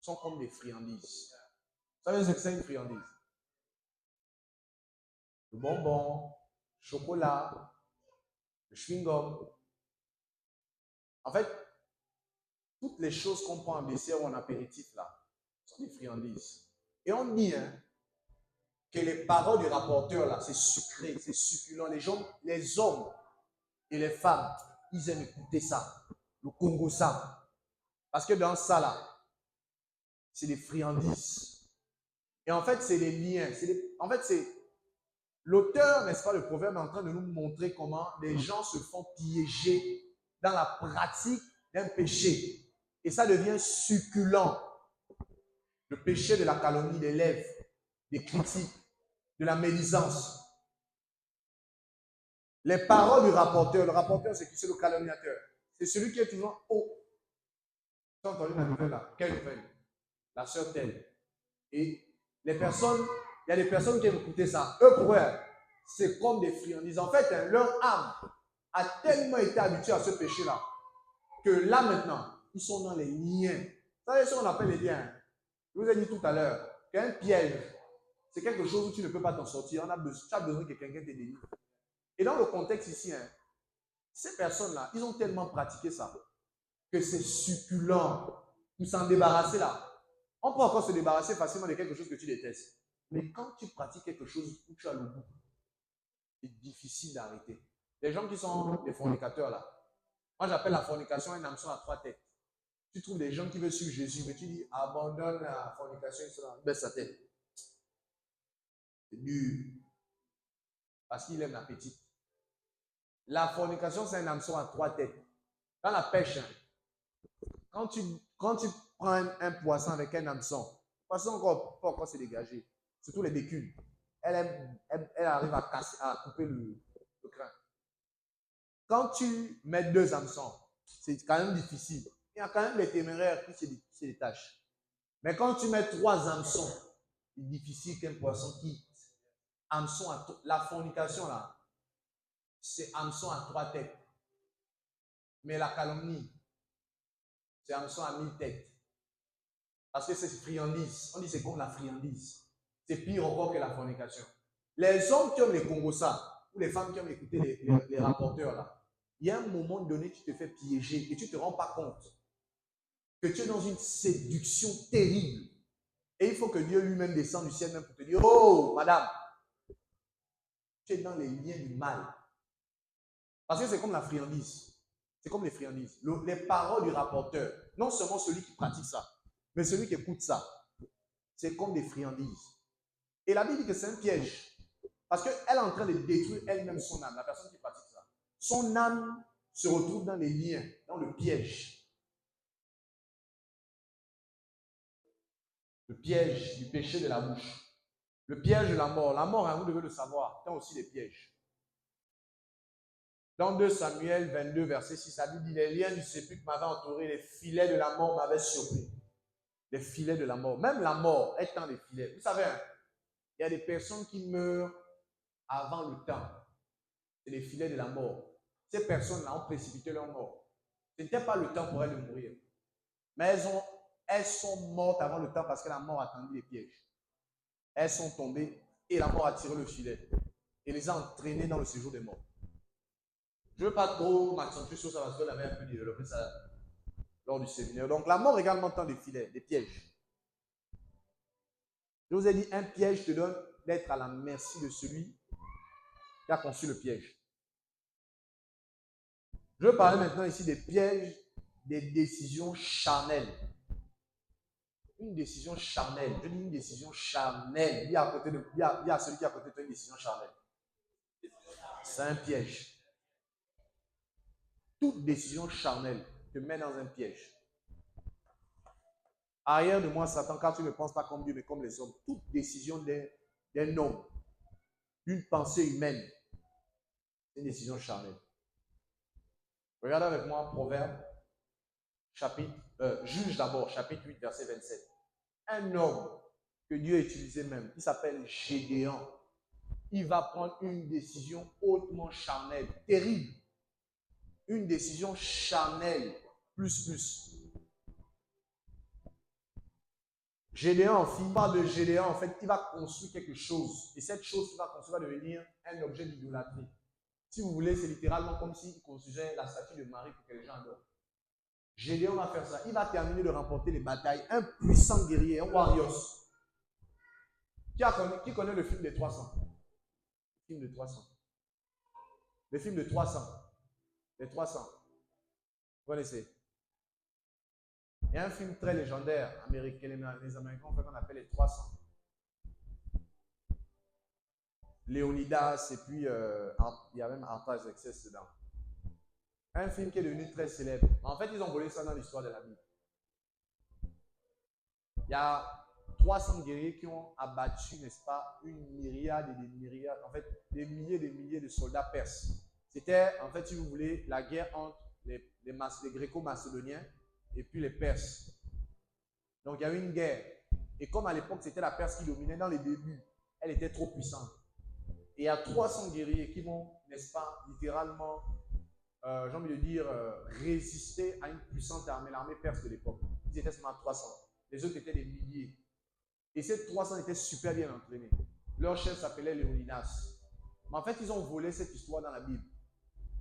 sont comme des friandises. Vous savez ce que c'est une friandise? Le bonbon, le chocolat, le chewing-gum. En fait, toutes les choses qu'on prend en dessert ou en apéritif là, sont des friandises. Et on dit, hein, que les paroles du rapporteur là, c'est sucré, c'est succulent. Les hommes et les femmes, ils aiment écouter ça, le Congo ça. Parce que dans ça là, c'est des friandises. Et en fait, c'est des liens. En fait, c'est l'auteur, n'est-ce pas, le proverbe est en train de nous montrer comment les gens se font piéger dans la pratique d'un péché. Et ça devient succulent. Le péché de la calomnie, des lèvres, des critiques, de la médisance. Les paroles du rapporteur, le rapporteur, c'est qui? C'est le calomniateur. C'est celui qui est toujours haut. Tu as entendu la nouvelle là? Quelle nouvelle? La sœur telle. Et les personnes, il y a des personnes qui aiment écouter ça. Eux, pour eux, c'est comme des friandises. En fait, leur âme a tellement été habituée à ce péché-là que là maintenant, ils sont dans les liens. Vous savez ce qu'on appelle les liens? Je vous ai dit tout à l'heure qu'un piège, c'est quelque chose où tu ne peux pas t'en sortir. Tu as besoin que quelqu'un te délivre. Et dans le contexte ici, hein, ces personnes-là, ils ont tellement pratiqué ça que c'est succulent pour s'en débarrasser là. On peut encore se débarrasser facilement de quelque chose que tu détestes. Mais quand tu pratiques quelque chose où tu as le goût, c'est difficile d'arrêter. Les gens qui sont des fornicateurs là, moi j'appelle la fornication un hameçon à trois têtes. Tu trouves des gens qui veulent suivre Jésus, mais tu dis abandonne la fornication, il baisse sa tête. C'est dur. Parce qu'il aime l'appétit. La fornication, c'est un hameçon à trois têtes. Dans la pêche, quand tu prends un poisson avec un hameçon, le poisson peut encore se dégager. Surtout les bécules. Elle arrive à couper le crin. Quand tu mets deux hameçons, c'est quand même difficile. Il y a quand même des téméraires qui se détachent. Mais quand tu mets trois hameçons, c'est difficile qu'un poisson quitte. La fornication là, c'est hameçon à trois têtes. Mais la calomnie, c'est hameçon à 1000 têtes. Parce que c'est friandise. On dit c'est comme la friandise. C'est pire encore que la fornication. Les hommes qui aiment les Congosa, ou les femmes qui aiment écouter les rapporteurs là, il y a un moment donné, tu te fais piéger et tu ne te rends pas compte que tu es dans une séduction terrible. Et il faut que Dieu lui-même descende du ciel même pour te dire, oh, madame, tu es dans les liens du mal. Parce que c'est comme la friandise. C'est comme les friandises. Les paroles du rapporteur, non seulement celui qui pratique ça, mais celui qui écoute ça, c'est comme des friandises. Et la Bible dit que c'est un piège. Parce qu'elle est en train de détruire elle-même son âme, la personne qui pratique ça. Son âme se retrouve dans les liens, dans le piège. Le piège du péché de la bouche. Le piège de la mort. La mort, hein, vous devez le savoir, c'est aussi des pièges. Dans 2 Samuel 22, verset 6, la Bible dit, les liens du sépulcre m'avaient entouré, les filets de la mort m'avaient surpris. Les filets de la mort. Même la mort est dans les filets. Vous savez, hein, il y a des personnes qui meurent avant le temps. C'est les filets de la mort. Ces personnes-là ont précipité leur mort. Ce n'était pas le temps pour elles de mourir. Mais elles sont mortes avant le temps parce que la mort a tendu les pièges. Elles sont tombées et la mort a tiré le filet et les a entraînées dans le séjour des morts. Je ne veux pas trop m'accentuer sur ça parce qu'on avait un peu développé ça lors du séminaire. Donc la mort également tend des filets, des pièges. Je vous ai dit, un piège te donne d'être à la merci de celui qui a conçu le piège. Je veux parler maintenant ici des pièges des décisions charnelles. Une décision charnelle. Je dis une décision charnelle. Il y a celui qui est à côté de toi une décision charnelle. C'est un piège. Toute décision charnelle te met dans un piège. Arrière de moi, Satan, car tu ne penses pas comme Dieu, mais comme les hommes. Toute décision d'un homme, d'une pensée humaine, c'est une décision charnelle. Regardez avec moi Proverbe, Juge d'abord, chapitre 8, verset 27. Un homme que Dieu a utilisé même, il s'appelle Gédéon. Il va prendre une décision hautement charnelle, terrible. Une décision charnelle, plus. Gédéon, il parle de Gédéon, en fait, il va construire quelque chose. Et cette chose qu'il va construire va devenir un objet d'idolâtrie. Si vous voulez, c'est littéralement comme s'il construisait la statue de Marie pour que les gens adorent. Gédéon va faire ça. Il va terminer de remporter les batailles. Un puissant guerrier, un warrior. Qui connaît le film des 300? Le film de 300. Le film de 300. Les 300. Vous connaissez? Il y a un film très légendaire américain. Les Américains ont fait qu'on appelle les 300. Léonidas et puis il y a même Arthur Excess dedans. Un film qui est devenu très célèbre. En fait, ils ont volé ça dans l'histoire de la Bible. Il y a 300 guerriers qui ont abattu, n'est-ce pas, une myriade et des myriades, en fait, des milliers de soldats perses. C'était, en fait, si vous voulez, la guerre entre les Gréco-Macédoniens et puis les Perses. Donc, il y a eu une guerre. Et comme à l'époque, c'était la Perse qui dominait dans les débuts, elle était trop puissante. Et il y a 300 guerriers qui vont, n'est-ce pas, littéralement, j'ai envie de dire, résister à une puissante armée, l'armée perse de l'époque. Ils étaient seulement 300. Les autres étaient des milliers. Et ces 300 étaient super bien entraînés. Leur chef s'appelait Léonidas. Mais en fait, ils ont volé cette histoire dans la Bible.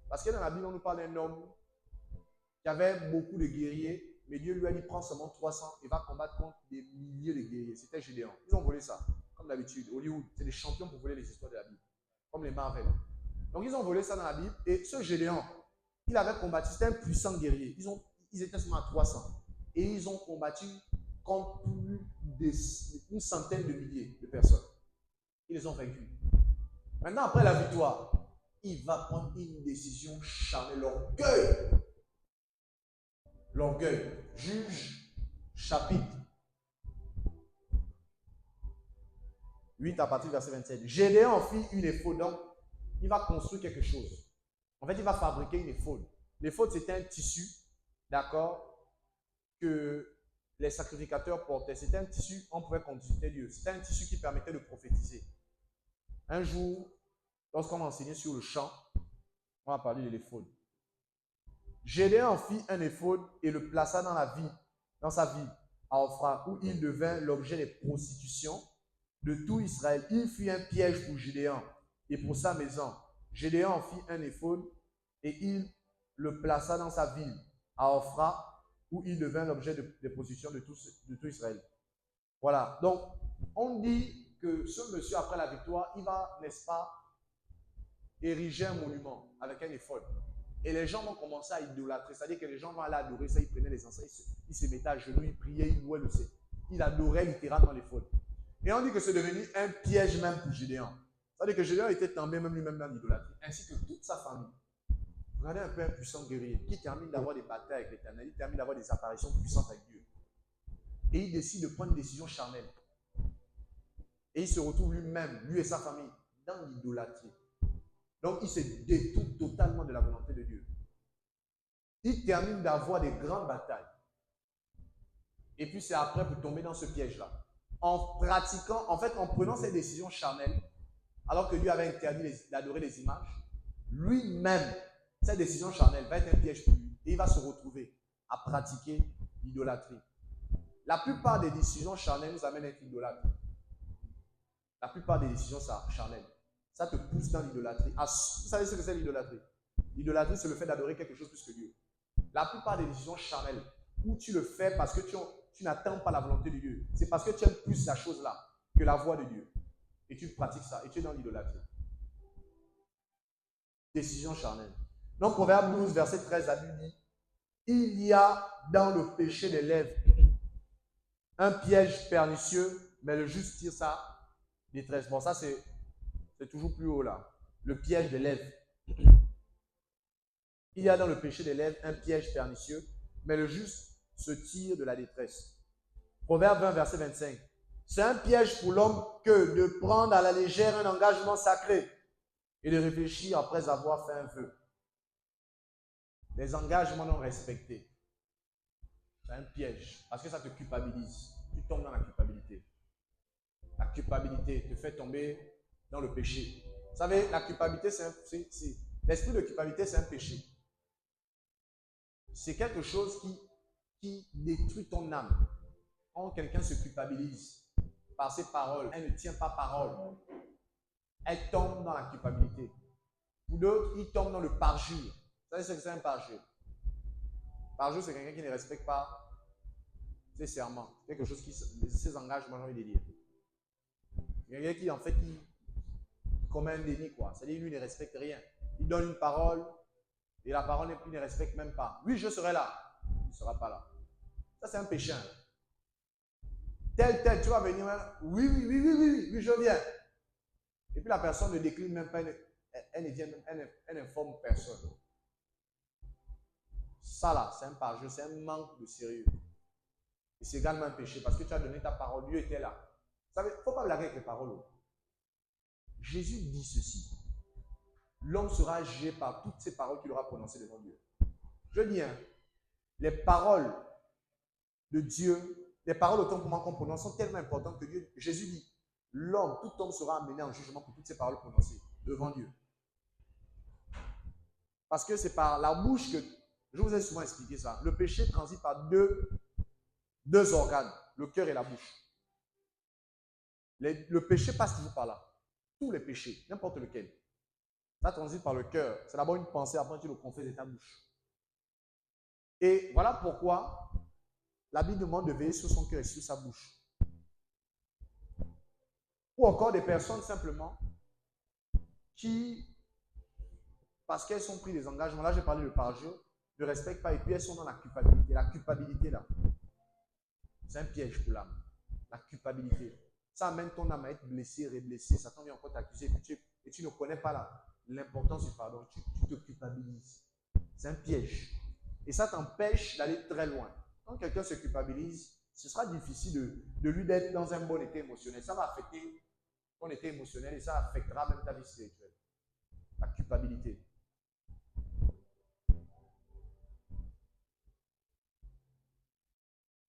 Parce que dans la Bible, on nous parle d'un homme qui avait beaucoup de guerriers, mais Dieu lui a dit, prends seulement 300 et va combattre contre des milliers de guerriers. C'était Gédéon. Ils ont volé ça, comme d'habitude. Hollywood, c'est des champions pour voler les histoires de la Bible, comme les Marvel. Donc, ils ont volé ça dans la Bible. Et ce Gédéon, il avait combattu, c'était un puissant guerrier. Ils étaient seulement à 300. Et ils ont combattu contre une centaine de milliers de personnes. Ils les ont vaincus. Maintenant, après la victoire, il va prendre une décision charnelle. L'orgueil. L'orgueil. Juge, chapitre 8 à partir du verset 27. Gédéon fit une éphode. Donc, il va construire quelque chose. En fait, il va fabriquer une éphode. L'éphode, c'était un tissu, d'accord, que les sacrificateurs portaient. C'était un tissu, on pouvait consulter Dieu. C'était un tissu qui permettait de prophétiser. Un jour, lorsqu'on enseignait sur le chant, on va parler de l'éphode. Gédéon fit un éphode et le plaça dans sa ville, à Ophra, où il devint l'objet des prostitutions de tout Israël. Il fit un piège pour Gédéon et pour sa maison. Gédéon fit un éphode et il le plaça dans sa ville, à Ophra, où il devint l'objet des prostitutions de tout Israël. Voilà. Donc, on dit que ce monsieur, après la victoire, il va, n'est-ce pas, ériger un monument avec un éphode. Et les gens vont commencer à idolâtrer. C'est-à-dire que les gens vont aller adorer ça. Ils prenaient les encens, ils se mettaient à genoux, ils priaient, ils louaient le Seigneur. Ils adoraient littéralement l'éphode. Et on dit que c'est devenu un piège même pour Gédéon. C'est-à-dire que Gédéon était tombé même lui-même dans l'idolâtrie, ainsi que toute sa famille. Regardez un peu un puissant guerrier qui termine d'avoir des batailles avec l'Éternel, il termine d'avoir des apparitions puissantes avec Dieu. Et il décide de prendre une décision charnelle. Et il se retrouve lui-même, lui et sa famille, dans l'idolâtrie. Donc il se détourne totalement de la volonté de Dieu. Il termine d'avoir des grandes batailles. Et puis c'est après pour tomber dans ce piège-là. En pratiquant, en fait, en prenant ces décisions charnelles, alors que Dieu avait interdit d'adorer les images, lui-même, cette décision charnelle va être un piège pour lui. Et il va se retrouver à pratiquer l'idolâtrie. La plupart des décisions charnelles nous amènent à être idolâtres. La plupart des décisions charnelles, ça te pousse dans l'idolâtrie. Vous savez ce que c'est l'idolâtrie? L'idolâtrie, c'est le fait d'adorer quelque chose plus que Dieu. La plupart des décisions charnelles, où tu le fais parce que tu n'attends pas la volonté de Dieu, c'est parce que tu aimes plus la chose là que la voix de Dieu. Et tu pratiques ça, et tu es dans l'idolâtrie. Décision charnelle. Donc, Proverbe 12, verset 13, la Bible dit, il y a dans le péché des lèvres un piège pernicieux, mais le juste tire sa détresse. Bon, ça, c'est toujours plus haut là. Le piège des lèvres. Il y a dans le péché des lèvres un piège pernicieux, mais le juste se tire de la détresse. Proverbe 20, verset 25. C'est un piège pour l'homme que de prendre à la légère un engagement sacré et de réfléchir après avoir fait un vœu. Les engagements non respectés. C'est un piège parce que ça te culpabilise. Tu tombes dans la culpabilité. La culpabilité te fait tomber dans le péché. Vous savez, la culpabilité, l'esprit de culpabilité, c'est un péché. C'est quelque chose qui détruit ton âme. Quand quelqu'un se culpabilise par ses paroles, elle ne tient pas parole. Elle tombe dans la culpabilité. Pour d'autres, ils tombent dans le parjure. Vous savez ce que c'est un parjure? Parjure, c'est quelqu'un qui ne respecte pas ses serments. Quelque chose ses engagements, j'ai envie de dire. Quelqu'un qui, en fait, qui commet un déni, quoi. C'est-à-dire, lui, ne respecte rien. Il donne une parole, et la parole, il ne respecte même pas. Oui, je serai là. Il ne sera pas là. Ça, c'est un péché. Tel, tu vas venir. Oui, je viens. Et puis la personne ne décline même pas, elle n'informe personne. Ça là, c'est un parjure, c'est un manque de sérieux. Et c'est également un péché parce que tu as donné ta parole, Dieu était là. Vous savez, il ne faut pas blaguer avec les paroles. Jésus dit ceci. L'homme sera jugé par toutes ces paroles qu'il aura prononcées devant Dieu. Je dis, les paroles de Dieu, les paroles autant pour moi qu'on prononce sont tellement importantes que Jésus dit, tout homme sera amené en jugement pour toutes ces paroles prononcées devant Dieu. Parce que c'est par la bouche que, je vous ai souvent expliqué ça, le péché transite par deux organes, le cœur et la bouche. Le péché passe toujours par là. Tous les péchés, n'importe lequel. Ça transite par le cœur. C'est d'abord une pensée, après tu le confesses de ta bouche. Et voilà pourquoi la Bible demande de veiller sur son cœur et sur sa bouche. Ou encore des personnes simplement qui, parce qu'elles sont prises des engagements, là j'ai parlé de parjure, ne respectent pas et puis elles sont dans la culpabilité. La culpabilité là, c'est un piège pour l'âme. La culpabilité. Ça amène ton âme à être blessée, reblessée. Satan vient encore t'accuser et tu ne connais pas l'importance du pardon. Tu te culpabilises. C'est un piège. Et ça t'empêche d'aller très loin. Quand quelqu'un se culpabilise, ce sera difficile de lui d'être dans un bon état émotionnel. Ça va affecter ton état émotionnel et ça affectera même ta vie spirituelle. La culpabilité.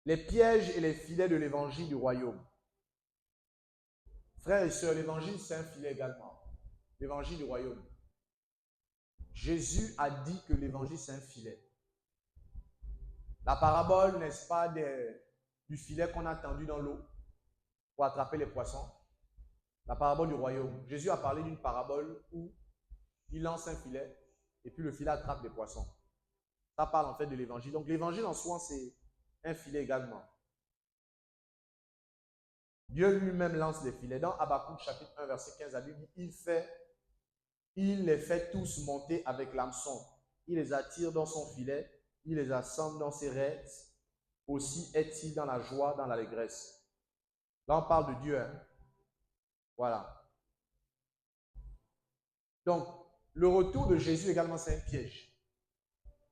Les pièges et les filets de l'évangile du royaume. Frères et sœurs, l'évangile, c'est un filet également. L'évangile du royaume. Jésus a dit que l'évangile, c'est un filet. La parabole, n'est-ce pas, du filet qu'on a tendu dans l'eau pour attraper les poissons. La parabole du royaume. Jésus a parlé d'une parabole où il lance un filet et puis le filet attrape des poissons. Ça parle en fait de l'évangile. Donc l'évangile en soi, c'est un filet également. Dieu lui-même lance les filets. Dans Habakkuk chapitre 1, verset 15, la Bible dit, il les fait tous monter avec l'hameçon. Il les attire dans son filet, il les assemble dans ses raies. Aussi est-il dans la joie, dans l'allégresse. Là, on parle de Dieu. Voilà. Donc, le retour de Jésus également, c'est un piège.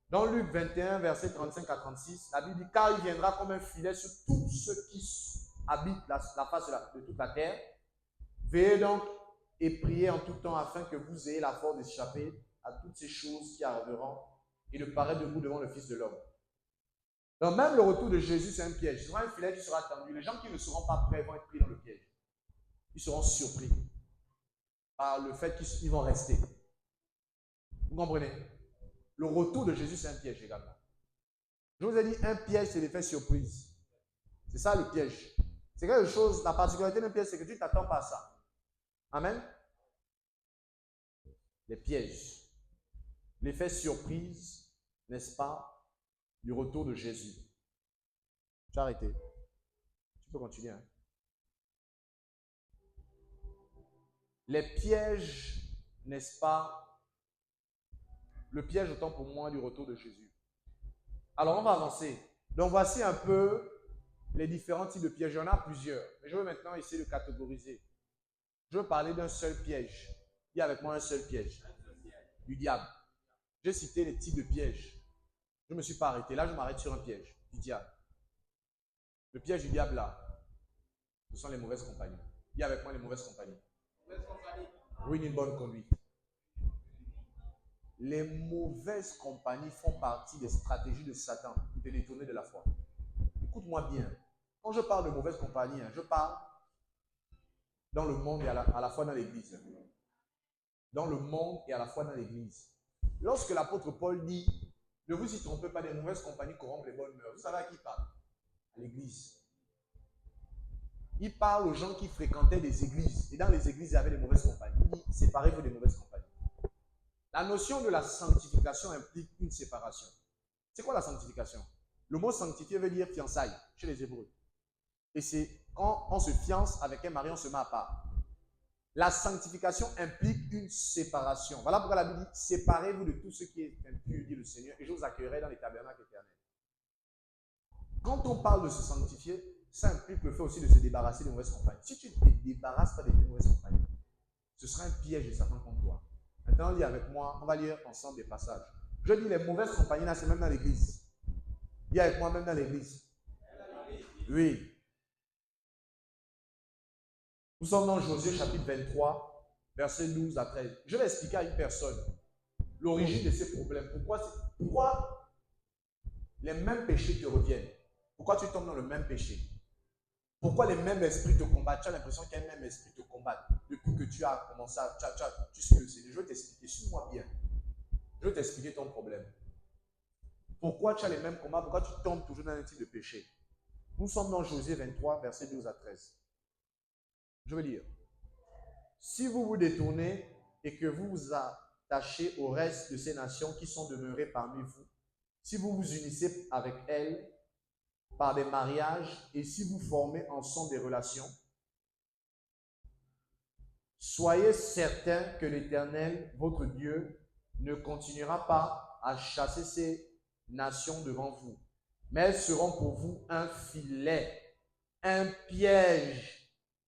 Dans Luc 21, verset 35 à 36, la Bible dit, car il viendra comme un filet sur tous ceux qui habitent la face de toute la terre. Veillez donc et priez en tout temps afin que vous ayez la force d'échapper à toutes ces choses qui arriveront et de paraître debout devant le Fils de l'homme. Donc même le retour de Jésus, c'est un piège. Ce sera un filet qui sera tendu. Les gens qui ne seront pas prêts vont être pris dans le piège. Ils seront surpris par le fait qu'ils vont rester. Vous comprenez? Le retour de Jésus, c'est un piège également. Je vous ai dit, un piège, c'est l'effet surprise. C'est ça le piège. C'est quelque chose, la particularité d'un piège, c'est que tu ne t'attends pas à ça. Amen. Les pièges. L'effet surprise, n'est-ce pas, du retour de Jésus. Tu as arrêté. Tu peux continuer. Hein? Les pièges, n'est-ce pas, le piège autant pour moi du retour de Jésus. Alors, on va avancer. Donc, voici un peu les différents types de pièges. Il y en a plusieurs. Mais je veux maintenant essayer de catégoriser. Je veux parler d'un seul piège. Il y a avec moi un seul piège. Du diable. J'ai cité les types de pièges. Je ne me suis pas arrêté. Là, je m'arrête sur un piège. Du diable. Le piège du diable, là, ce sont les mauvaises compagnies. Il y a avec moi les mauvaises compagnies. Ruine une bonne conduite. Les mauvaises compagnies font partie des stratégies de Satan pour te détourner de la foi. Écoute-moi bien. Quand je parle de mauvaises compagnies, je parle dans le monde et à la fois dans l'église. Dans le monde et à la fois dans l'église. Lorsque l'apôtre Paul dit, ne vous y trompez pas, des mauvaises compagnies corrompent les bonnes mœurs. Vous savez à qui il parle? À l'église. Il parle aux gens qui fréquentaient des églises. Et dans les églises, il y avait des mauvaises compagnies. Il dit, séparez-vous des mauvaises compagnies. La notion de la sanctification implique une séparation. C'est quoi la sanctification? Le mot sanctifier veut dire fiançailles chez les Hébreux. Et c'est quand on se fiance avec un mari, on se met à part. La sanctification implique une séparation. Voilà pourquoi la Bible dit, séparez-vous de tout ce qui est impur, dit le Seigneur, et je vous accueillerai dans les tabernacles éternels. Quand on parle de se sanctifier, ça implique le fait aussi de se débarrasser des mauvaises compagnies. Si tu ne te débarrasses pas des mauvaises compagnies, ce sera un piège de Satan contre toi. Maintenant, lis avec moi, on va lire ensemble des passages. Je dis les mauvaises compagnies, là, c'est même dans l'église. Lis avec moi, même dans l'église. Oui. Nous sommes dans Josué chapitre 23, versets 12 à 13. Je vais expliquer à une personne l'origine de ces problèmes. Pourquoi les mêmes péchés te reviennent? Pourquoi tu tombes dans le même péché? Pourquoi les mêmes esprits te combattent? Tu as l'impression qu'un même esprit te combat depuis que tu as commencé à... Tu suis le Seigneur. Je vais t'expliquer. Suis-moi bien. Je vais t'expliquer ton problème. Pourquoi tu as les mêmes combats? Pourquoi tu tombes toujours dans un type de péché? Nous sommes dans Josué 23, versets 12 à 13. Je vais lire. Si vous vous détournez et que vous vous attachez au reste de ces nations qui sont demeurées parmi vous, si vous vous unissez avec elles par des mariages et si vous formez ensemble des relations, soyez certains que l'Éternel, votre Dieu, ne continuera pas à chasser ces nations devant vous, mais elles seront pour vous un filet, un piège,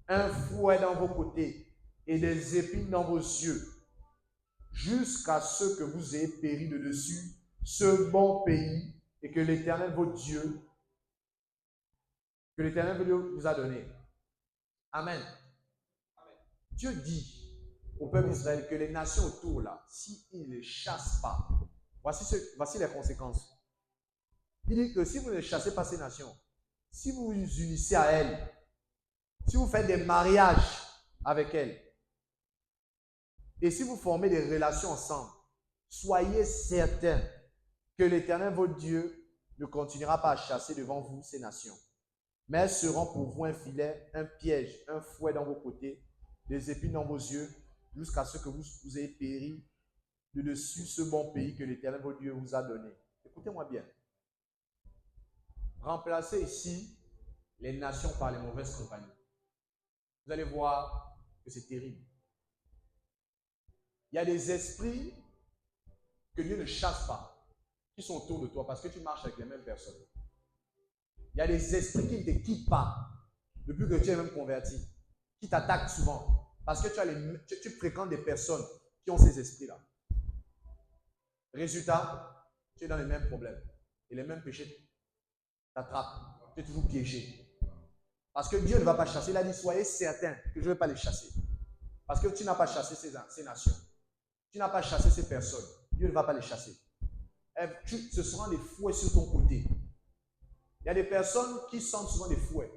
un fouet dans vos côtés et des épines dans vos yeux, jusqu'à ce que vous ayez péri de dessus ce bon pays et que l'Éternel, votre Dieu, vous a donné. Amen. Dieu dit au peuple d'Israël que les nations autour là, s'ils ne les chassent pas, voici les conséquences. Il dit que si vous ne chassez pas ces nations, si vous vous unissez à elles, si vous faites des mariages avec elles, et si vous formez des relations ensemble, soyez certains que l'Éternel, votre Dieu, ne continuera pas à chasser devant vous ces nations. Mais elles seront pour vous un filet, un piège, un fouet dans vos côtés, des épines dans vos yeux, jusqu'à ce que vous ayez péri de dessus ce bon pays que l'Éternel, votre Dieu, vous a donné. Écoutez-moi bien. Remplacez ici les nations par les mauvaises compagnies. Vous allez voir que c'est terrible. Il y a des esprits que Dieu ne chasse pas, qui sont autour de toi parce que tu marches avec les mêmes personnes. Il y a des esprits qui ne te quittent pas depuis que tu es même converti, qui t'attaquent souvent parce que tu fréquentes des personnes qui ont ces esprits-là. Résultat, tu es dans les mêmes problèmes et les mêmes péchés t'attrapent. Tu es toujours piégé. Parce que Dieu ne va pas chasser. Il a dit, soyez certains que je ne vais pas les chasser. Parce que tu n'as pas chassé ces nations. Tu n'as pas chassé ces personnes. Dieu ne va pas les chasser. Ce seront des fouets sur ton côté. Il y a des personnes qui sentent souvent des fouets.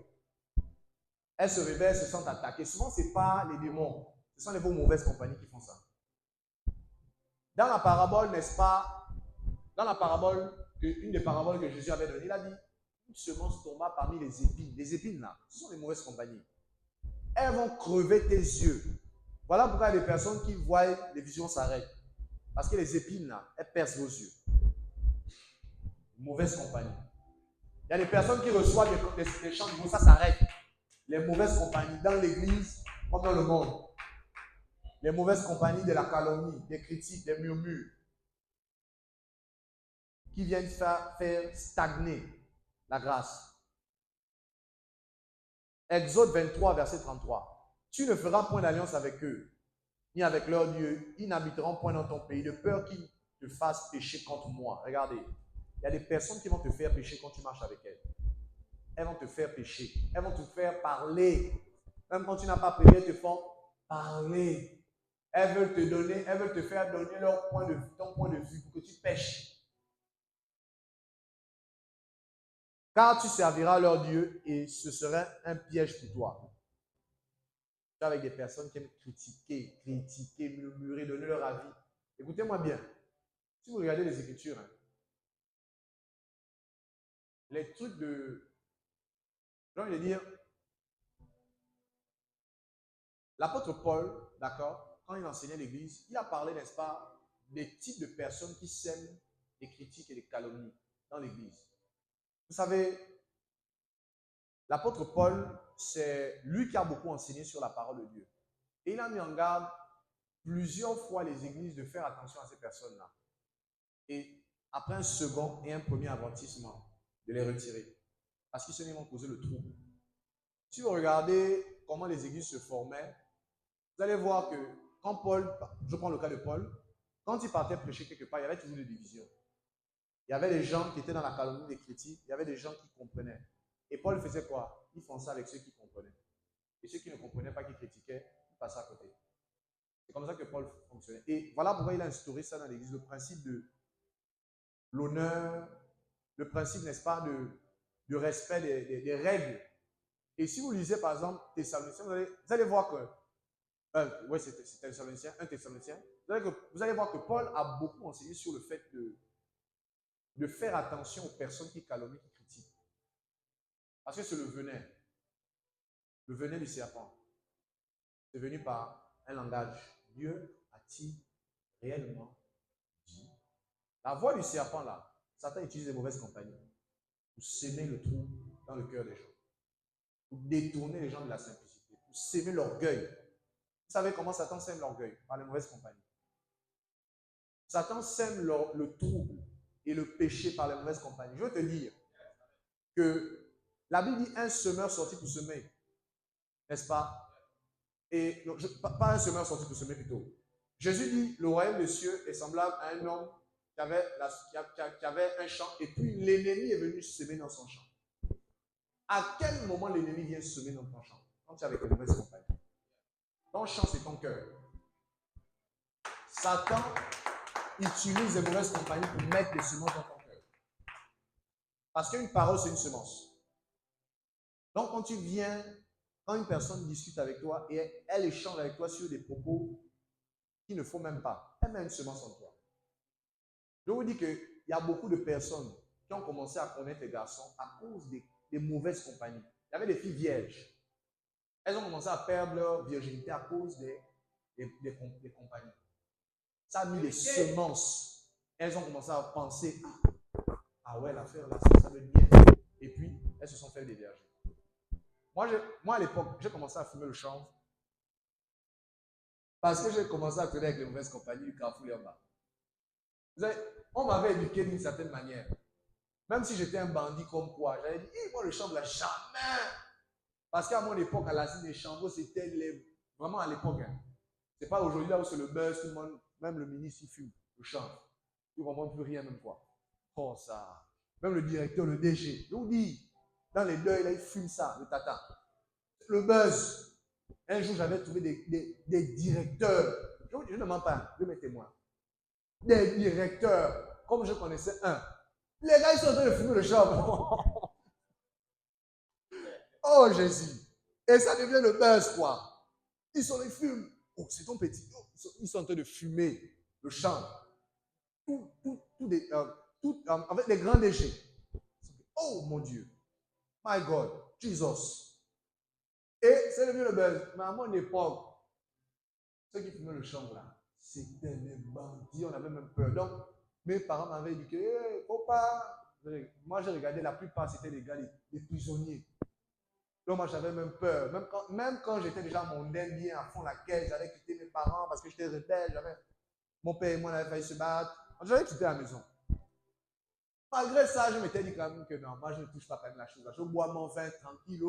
Elles se réveillent, elles se sentent attaquées. Souvent, ce n'est pas les démons. Ce sont les mauvaises compagnies qui font ça. Dans la parabole, n'est-ce pas, dans la parabole, une des paraboles que Jésus avait données, il a dit, une semence tomba parmi les épines. Les épines, là, ce sont les mauvaises compagnies. Elles vont crever tes yeux. Voilà pourquoi il y a des personnes qui voient les visions s'arrêtent. Parce que les épines, là, elles percent vos yeux. Mauvaise compagnie. Il y a des personnes qui reçoivent des chants de mots, ça s'arrête. Les mauvaises compagnies dans l'église comme dans le monde. Les mauvaises compagnies de la calomnie, des critiques, des murmures qui viennent faire stagner la grâce. Exode 23, verset 33. Tu ne feras point d'alliance avec eux, ni avec leur Dieu. Ils n'habiteront point dans ton pays, de peur qu'ils te fassent pécher contre moi. Regardez, il y a des personnes qui vont te faire pécher quand tu marches avec elles. Elles vont te faire pécher. Elles vont te faire parler. Même quand tu n'as pas prié, elles te font parler. Elles veulent te donner, elles veulent te faire donner leur point de vue, ton point de vue pour que tu pêches. Car tu serviras leur Dieu et ce serait un piège pour toi. Tu es avec des personnes qui aiment critiquer, murmurer, donner leur avis. Écoutez-moi bien. Si vous regardez les Écritures, les trucs de... J'ai envie de dire, l'apôtre Paul, d'accord, quand il enseignait l'Église, il a parlé, n'est-ce pas, des types de personnes qui sèment des critiques et des calomnies dans l'Église. Vous savez, l'apôtre Paul, c'est lui qui a beaucoup enseigné sur la parole de Dieu. Et il a mis en garde plusieurs fois les églises de faire attention à ces personnes-là. Et après un second et un premier avertissement, de les retirer. Parce qu'ils vont causer le trouble. Si vous regardez comment les églises se formaient, vous allez voir que quand Paul, je prends le cas de Paul, quand il partait prêcher quelque part, il y avait toujours des divisions. Il y avait des gens qui étaient dans la calomnie des critiques, il y avait des gens qui comprenaient. Et Paul faisait quoi? Il fonçait avec ceux qui comprenaient. Et ceux qui ne comprenaient pas, qui critiquaient, ils passaient à côté. C'est comme ça que Paul fonctionnait. Et voilà pourquoi il a instauré ça dans l'Église, le principe de l'honneur, le principe, n'est-ce pas, de respect des règles. Et si vous lisez, par exemple, Thessaloniciens, vous allez voir que, oui, c'est Thessaloniciens, un Thessaloniciens, vous allez voir que Paul a beaucoup enseigné sur le fait de faire attention aux personnes qui calomnient, qui critiquent. Parce que c'est le venin du serpent. C'est venu par un langage. Dieu a-t-il réellement dit? La voix du serpent, là, Satan utilise les mauvaises compagnies pour semer le trou dans le cœur des gens, pour détourner les gens de la simplicité, pour semer l'orgueil. Vous savez comment Satan sème l'orgueil? Par les mauvaises compagnies. Satan sème le trouble et le péché par les mauvaises compagnies. Je veux te dire que la Bible dit un semeur sorti pour semer, n'est-ce pas? Et non, pas un semeur sorti pour semer plutôt. Jésus dit, le royaume des cieux est semblable à un homme qui avait un champ et puis l'ennemi est venu semer dans son champ. À quel moment l'ennemi vient semer dans ton champ? Quand tu es avec les mauvaises compagnies. Ton champ, c'est ton cœur. Satan utilise les mauvaises compagnies pour mettre des semences dans ton cœur. Parce qu'une parole, c'est une semence. Donc, quand tu viens, quand une personne discute avec toi et elle échange avec toi sur des propos qu'il ne faut même pas, elle met une semence en toi. Je vous dis qu'il y a beaucoup de personnes qui ont commencé à connaître les garçons à cause des mauvaises compagnies. Il y avait des filles vierges. Elles ont commencé à perdre leur virginité à cause des compagnies. Ça a mis des semences. Elles ont commencé à penser, ah ouais, l'affaire là, ça veut bien. Et puis, elles se sont fait des vierges. Moi à l'époque, j'ai commencé à fumer le chanvre parce que j'ai commencé à traîner avec les mauvaises compagnies du Carrefour en bas. On m'avait éduqué d'une certaine manière. Même si j'étais un bandit comme quoi, j'avais dit, moi le chanvre là, jamais. Parce qu'à mon époque, à l'asile des chanvres, c'était vraiment à l'époque. Hein. C'est pas aujourd'hui là où c'est le buzz, tout le monde, même le ministre, il fume le chanvre. Il ne comprend plus rien même quoi. Oh ça. Même le directeur, le DG, je vous dis, dans les deuils, là, il fume ça, le tata. Le buzz. Un jour, j'avais trouvé des directeurs. Je ne mens pas, je mets témoin. Des directeurs, comme je connaissais un. Les gars, ils sont en train de fumer le chanvre. Oh Jésus. Et ça devient le buzz, quoi. Ils fument. Oh, c'est ton petit. Ils sont en train de fumer le chanvre. En fait, les grands déchets. Oh mon Dieu, my God, Jesus. Et c'est devenu le buzz. Mais à mon époque, ceux qui fumaient le chanvre là, c'était des bandits, on avait même peur. Donc, mes parents m'avaient dit que, hey, faut pas. Moi, j'ai regardé, la plupart, c'était les gars, les prisonniers. Donc, moi, j'avais même peur. Même quand j'étais déjà mondain, bien à fond la caisse, j'allais quitter mes parents parce que j'étais rebelle. Mon père et moi, on avait failli se battre. J'allais quitter la maison. Malgré ça, je m'étais dit quand même que non, moi, je ne touche pas quand même la chose. Je bois mon vin tranquille.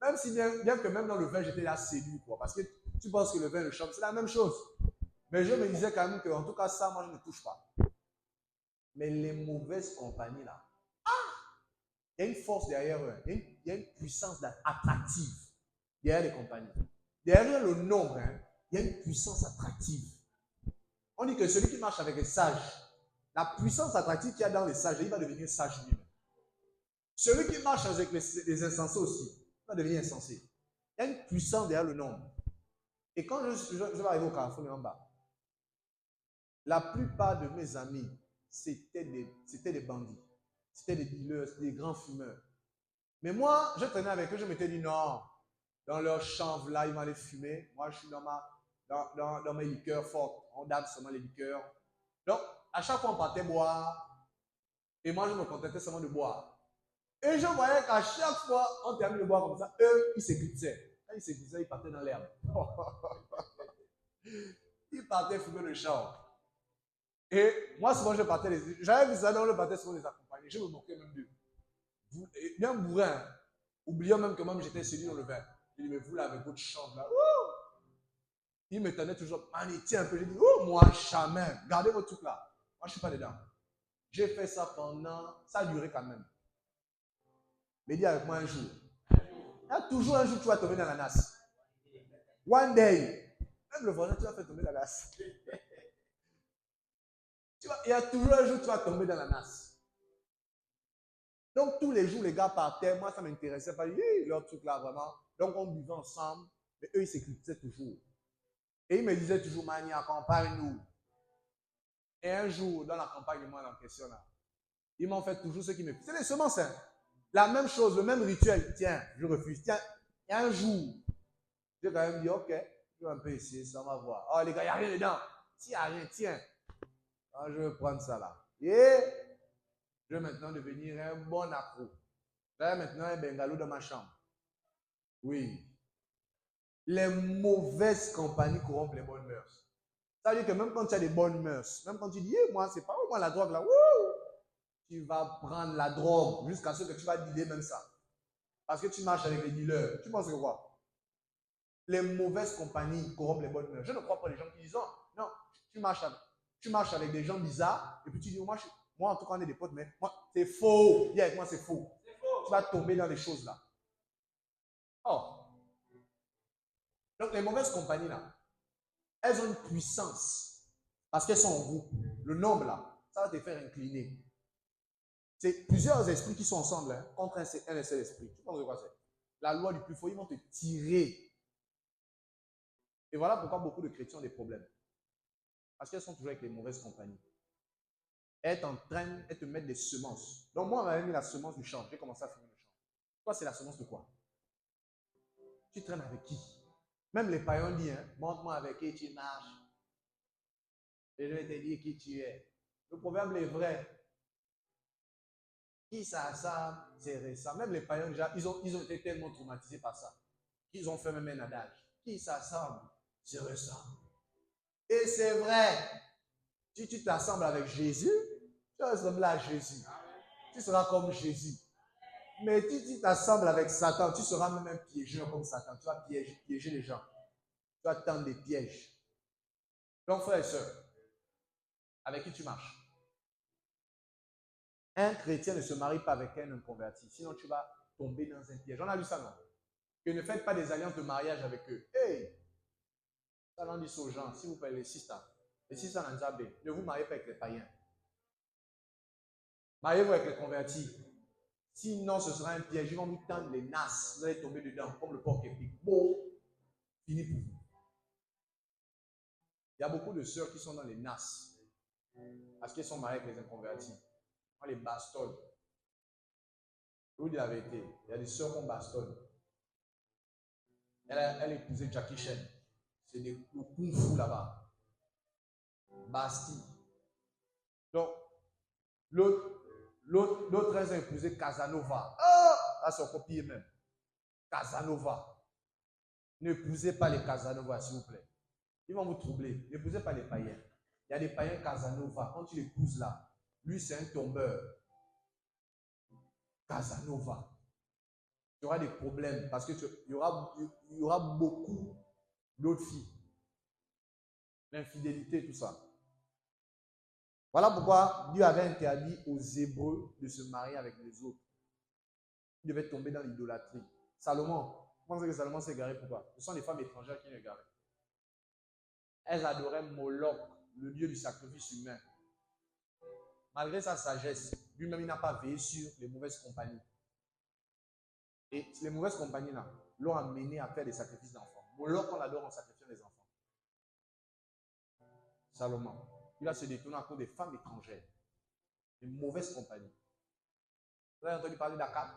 Même si bien que même dans le vin, j'étais là séduit, quoi. Parce que tu penses que le vin et le champ, c'est la même chose. Mais je me disais quand même que, en tout cas, ça, moi, je ne touche pas. Mais les mauvaises compagnies, là, il y a une force derrière eux. Il y a une puissance attractive derrière les compagnies. Derrière le nombre, il y a une puissance attractive. On dit que celui qui marche avec les sages, la puissance attractive qu'il y a dans les sages, il va devenir sage lui-même. Celui qui marche avec les insensés aussi, il va devenir insensé. Il y a une puissance derrière le nombre. Et quand je vais arriver au Carrefour en bas, la plupart de mes amis, c'était des bandits. C'était des dealers, des grands fumeurs. Mais moi, je traînais avec eux, je m'étais dit non, dans leur chanvre là, ils vont aller fumer. Moi, je suis dans mes liqueurs fortes. On date seulement les liqueurs. Donc, à chaque fois, on partait boire. Et moi, je me contentais seulement de boire. Et je voyais qu'à chaque fois, on termine de boire comme ça, eux, ils s'éclipsaient. Quand ils s'éclipsaient, ils partaient dans l'herbe. Ils partaient fumer le chanvre. Et moi, souvent, j'avais vu ça, donc je partais souvent les accompagner. Je me moquais même d'eux. Bien bourrin, oubliant même que même j'étais séduit dans le vin. Je dis, mais vous là, avec votre chambre là, il me tenait toujours, man, tiens un peu. Je dis, oh, moi, jamais, gardez votre truc là. Moi, je ne suis pas dedans. J'ai fait ça ça a duré quand même. Mais dis avec moi un jour. Il y a toujours un jour tu vas tomber dans la nasse. One day. Même le voisin, tu vas faire tomber dans la nasse. Il y a toujours un jour tu vas tomber dans la nasse. Donc, tous les jours, les gars partaient. Moi, ça ne m'intéressait pas. Leur truc là, vraiment. Donc, on buvait ensemble. Mais eux, ils s'éclipsaient toujours. Et ils me disaient toujours, Mani, accompagne-nous. Et un jour, dans la campagne de moi en question, là, ils m'ont fait toujours ce qui me... C'est les semences, hein. La même chose, le même rituel. Tiens, je refuse. Tiens, il y a un jour, j'ai quand même dit, ok, je vais un peu essayer, ça, on va voir. Oh, les gars, il n'y a rien dedans. S'il n'y a rien, tiens. Alors, je vais prendre ça là. Et je vais maintenant devenir un bon accro. J'ai maintenant un bungalow dans ma chambre. Oui. Les mauvaises compagnies corrompent les bonnes mœurs. Ça veut dire que même quand tu as des bonnes mœurs, même quand tu dis, moi, c'est pas moi la drogue là, tu vas prendre la drogue jusqu'à ce que tu vas dealer même ça. Parce que tu marches avec les dealers. Tu penses que quoi? Les mauvaises compagnies corrompent les bonnes mœurs. Je ne crois pas les gens qui disent, non, tu marches avec des gens bizarres, et puis tu dis, moi en tout cas, on est des potes, mais moi, c'est faux. Dis avec moi, c'est faux. Tu vas tomber dans les choses là. Oh. Donc, les mauvaises compagnies là, elles ont une puissance parce qu'elles sont en groupe. Le nombre là, ça va te faire incliner. C'est plusieurs esprits qui sont ensemble contre un seul esprit. Tu penses de quoi c'est? La loi du plus fort, ils vont te tirer. Et voilà pourquoi beaucoup de chrétiens ont des problèmes. Parce qu'elles sont toujours avec les mauvaises compagnies. Elles t'entraînent, elles te mettent des semences. Donc moi, on m'avait mis la semence du champ. J'ai commencé à fumer le champ. Toi, c'est la semence de quoi? Tu traînes avec qui? Même les païens disent, montre-moi avec qui tu marches. Et je vais te dire qui tu es. Le proverbe est vrai. Qui s'assemble, c'est récent. Même les païens, déjà, ils ont été tellement traumatisés par ça qu'ils ont fait même un adage. Qui s'assemble, c'est récent. Et c'est vrai. Si tu t'assembles avec Jésus, tu ressembler à Jésus. Tu seras comme Jésus. Mais si tu t'assembles avec Satan, tu seras même un piégeur comme Satan. Tu vas piéger les gens. Tu vas tendre des pièges. Donc, frères et sœurs, avec qui tu marches? Un chrétien ne se marie pas avec un inconverti. Sinon, tu vas tomber dans un piège. On a lu ça, non? Que ne faites pas des alliances de mariage avec eux. Hey! Ça, on dit aux gens, si vous payez les sisters en Nzabé, ne vous mariez pas avec les païens. Mariez-vous avec les convertis. Sinon, ce sera un piège. Ils vont vous tendre les nasses. Vous allez tomber dedans, comme le porc épique. Bon, fini pour vous. Il y a beaucoup de sœurs qui sont dans les nasses. Parce qu'ils sont mariés avec les inconvertis. On les bastonne. Je vous dis la vérité. Il y a des sœurs qu'on bastonne. Elle épousait Jackie Chan. C'est le kung fu là-bas. Bastille. Donc, l'autre, elle a épousé Casanova. Ah, là, c'est encore pire même. Casanova. N'épousez pas les Casanova, s'il vous plaît. Ils vont vous troubler. N'épousez pas les païens. Il y a des païens Casanova. Quand tu l'épouses là, lui, c'est un tombeur. Casanova. Tu auras des problèmes parce qu'il y aura beaucoup d'autres filles. L'infidélité, tout ça. Voilà pourquoi Dieu avait interdit aux Hébreux de se marier avec les autres. Ils devaient tomber dans l'idolâtrie. Salomon, vous pensez que Salomon s'est égaré pourquoi? Ce sont les femmes étrangères qui l'ont égaré. Elles adoraient Moloch, le dieu du sacrifice humain. Malgré sa sagesse, lui-même, il n'a pas veillé sur les mauvaises compagnies. Et les mauvaises compagnies là l'ont amené à faire des sacrifices d'enfants. Moloch, on l'adore en sacrifiant les enfants. Salomon, il va se détourner à cause des femmes étrangères, des mauvaises compagnies. Vous avez entendu parler d'Akab?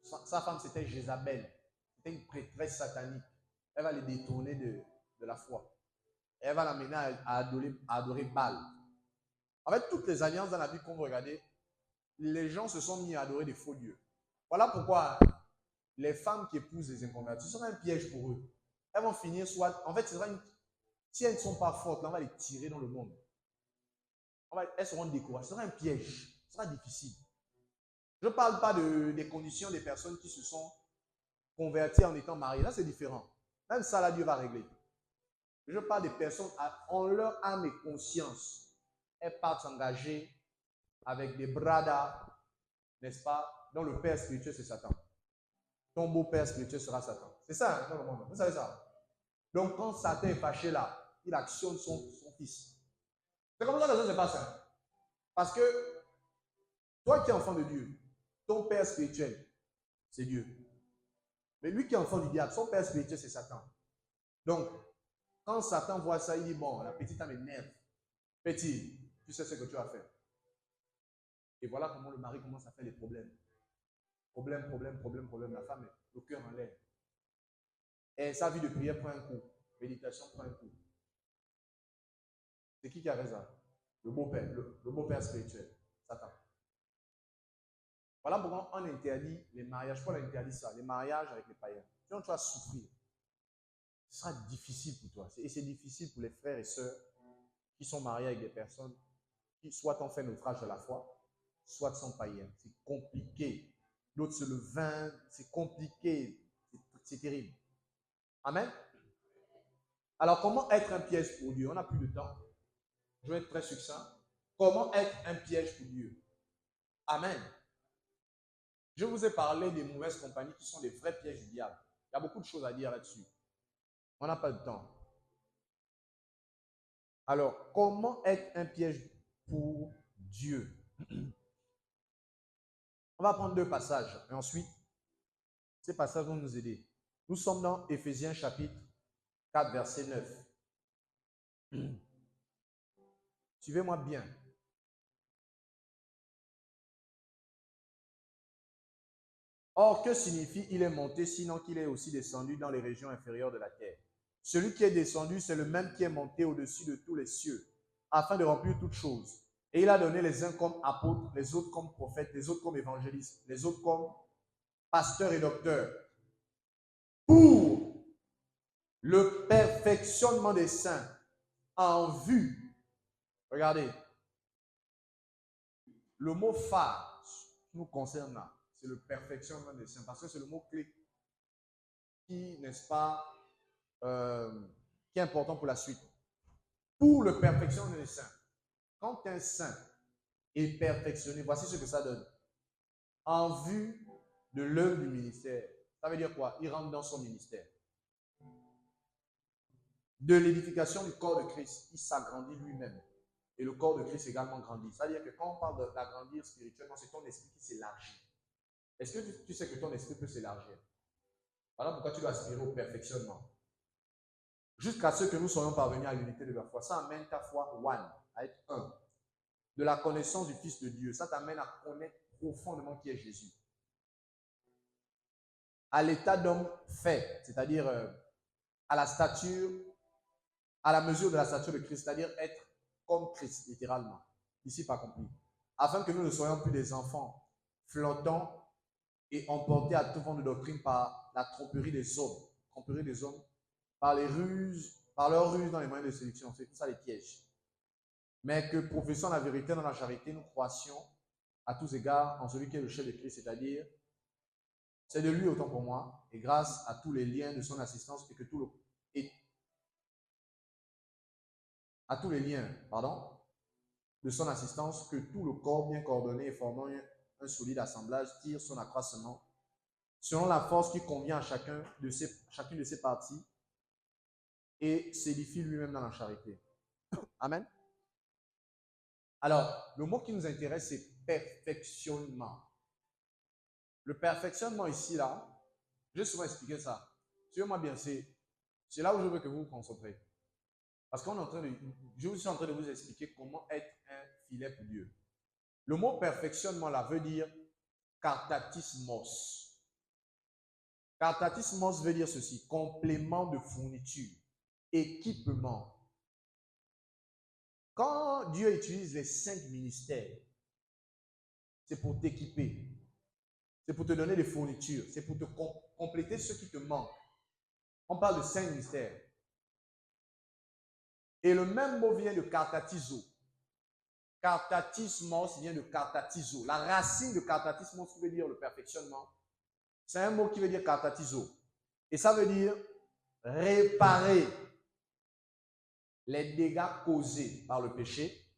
Sa femme, c'était Jézabel. C'était une prêtresse satanique. Elle va les détourner de la foi. Et elle va l'amener à adorer Baal. En fait, toutes les alliances dans la Bible qu'on va regarder, les gens se sont mis à adorer des faux dieux. Voilà pourquoi les femmes qui épousent les inconvertis, ce sera un piège pour eux. Elles vont finir soit... En fait, ce sera une... Si elles ne sont pas fortes, là, on va les tirer dans le monde. Elles seront découragées. Ce sera un piège. Ce sera difficile. Je ne parle pas des conditions des personnes qui se sont converties en étant mariées. Là, c'est différent. Même ça, là, Dieu va régler. Je parle des personnes en leur âme et conscience. Elles partent s'engager avec des bradas, n'est-ce pas? Dont le père spirituel, c'est Satan. Ton beau-père spirituel sera Satan. C'est ça, hein, dans le monde. Vous savez ça? Donc, quand Satan est fâché là, il actionne son fils. C'est comme ça que ça se passe. Hein? Parce que toi qui es enfant de Dieu, ton père spirituel, c'est Dieu. Mais lui qui est enfant du diable, son père spirituel, c'est Satan. Donc, quand Satan voit ça, il dit, bon, la petite âme m'énerve. Petit, tu sais ce que tu as fait. Et voilà comment le mari commence à faire des problèmes. Problème. La femme, le cœur en l'air. Et sa vie de prière prend un coup. Méditation prend un coup. C'est qui a raison? Le beau-père, le beau-père spirituel, Satan. Voilà pourquoi on interdit les mariages. Paul interdit ça, les mariages avec les païens. Sinon, tu vas souffrir. Ce sera difficile pour toi. Et c'est difficile pour les frères et sœurs qui sont mariés avec des personnes qui soit ont fait naufrage de la foi, soit sont païens. C'est compliqué. L'autre, c'est le vin, c'est compliqué. C'est terrible. Amen. Alors, comment être un piège pour Dieu? On n'a plus de temps. Je vais être très succinct. Comment être un piège pour Dieu? Amen. Je vous ai parlé des mauvaises compagnies qui sont des vrais pièges du diable. Il y a beaucoup de choses à dire là-dessus. On n'a pas de temps. Alors, comment être un piège pour Dieu? On va prendre deux passages et ensuite, ces passages vont nous aider. Nous sommes dans Éphésiens chapitre 4, verset 9. Suivez-moi bien. Or, que signifie il est monté, sinon qu'il est aussi descendu dans les régions inférieures de la terre? Celui qui est descendu, c'est le même qui est monté au-dessus de tous les cieux, afin de remplir toutes choses. Et il a donné les uns comme apôtres, les autres comme prophètes, les autres comme évangélistes, les autres comme pasteurs et docteurs, pour le perfectionnement des saints, en vue. Regardez, le mot phare qui nous concerne là, c'est le perfectionnement des saints, parce que c'est le mot clé qui, n'est-ce pas, qui est important pour la suite. Pour le perfectionnement des saints. Quand un saint est perfectionné, voici ce que ça donne. En vue de l'œuvre du ministère. Ça veut dire quoi? Il rentre dans son ministère. De l'édification du corps de Christ, il s'agrandit lui-même. Et le corps de Christ également grandit. C'est-à-dire que quand on parle d'agrandir spirituellement, c'est ton esprit qui s'élargit. Est-ce que tu sais que ton esprit peut s'élargir? Voilà pourquoi tu dois aspirer au perfectionnement. jusqu'à ce que nous soyons parvenus à l'unité de la foi. Ça amène ta foi one, à être un. De la connaissance du Fils de Dieu. Ça t'amène à connaître profondément qui est Jésus. À l'état d'homme fait, c'est-à-dire à la stature, à la mesure de la stature de Christ, c'est-à-dire être comme Christ, littéralement. Ici, pas compris. Afin que nous ne soyons plus des enfants flottants et emportés à tout vent de doctrine par la tromperie des hommes. Tromperie des hommes, par leurs ruses dans les moyens de séduction. C'est tout ça les pièges. Mais que professant la vérité dans la charité, nous croissions à tous égards en celui qui est le chef de Christ, c'est-à-dire c'est de lui autant pour moi, et grâce à tous les liens de son assistance, et que tout le, et à tous les liens, de son assistance, que tout le corps bien coordonné et formant un solide assemblage tire son accroissement, selon la force qui convient à chacune de ses parties, et s'édifie lui-même dans la charité. Amen. Alors, le mot qui nous intéresse, c'est perfectionnement. Le perfectionnement ici, là, j'ai souvent expliqué ça. Suivez-moi bien, c'est là où je veux que vous vous concentrez. Parce je suis en train de vous expliquer comment être un filet pour Dieu. Le mot perfectionnement, là, veut dire kartatismos. Kartatismos veut dire ceci, complément de fourniture, équipement. Quand Dieu utilise les 5 ministères, c'est pour t'équiper. C'est pour te donner des fournitures. C'est pour te compléter ce qui te manque. On parle de 5 ministères. Et le même mot vient de kartatizo. Kartatismos vient de kartatizo. La racine de kartatismos qui veut dire le perfectionnement, c'est un mot qui veut dire kartatizo. Et ça veut dire réparer les dégâts causés par le péché,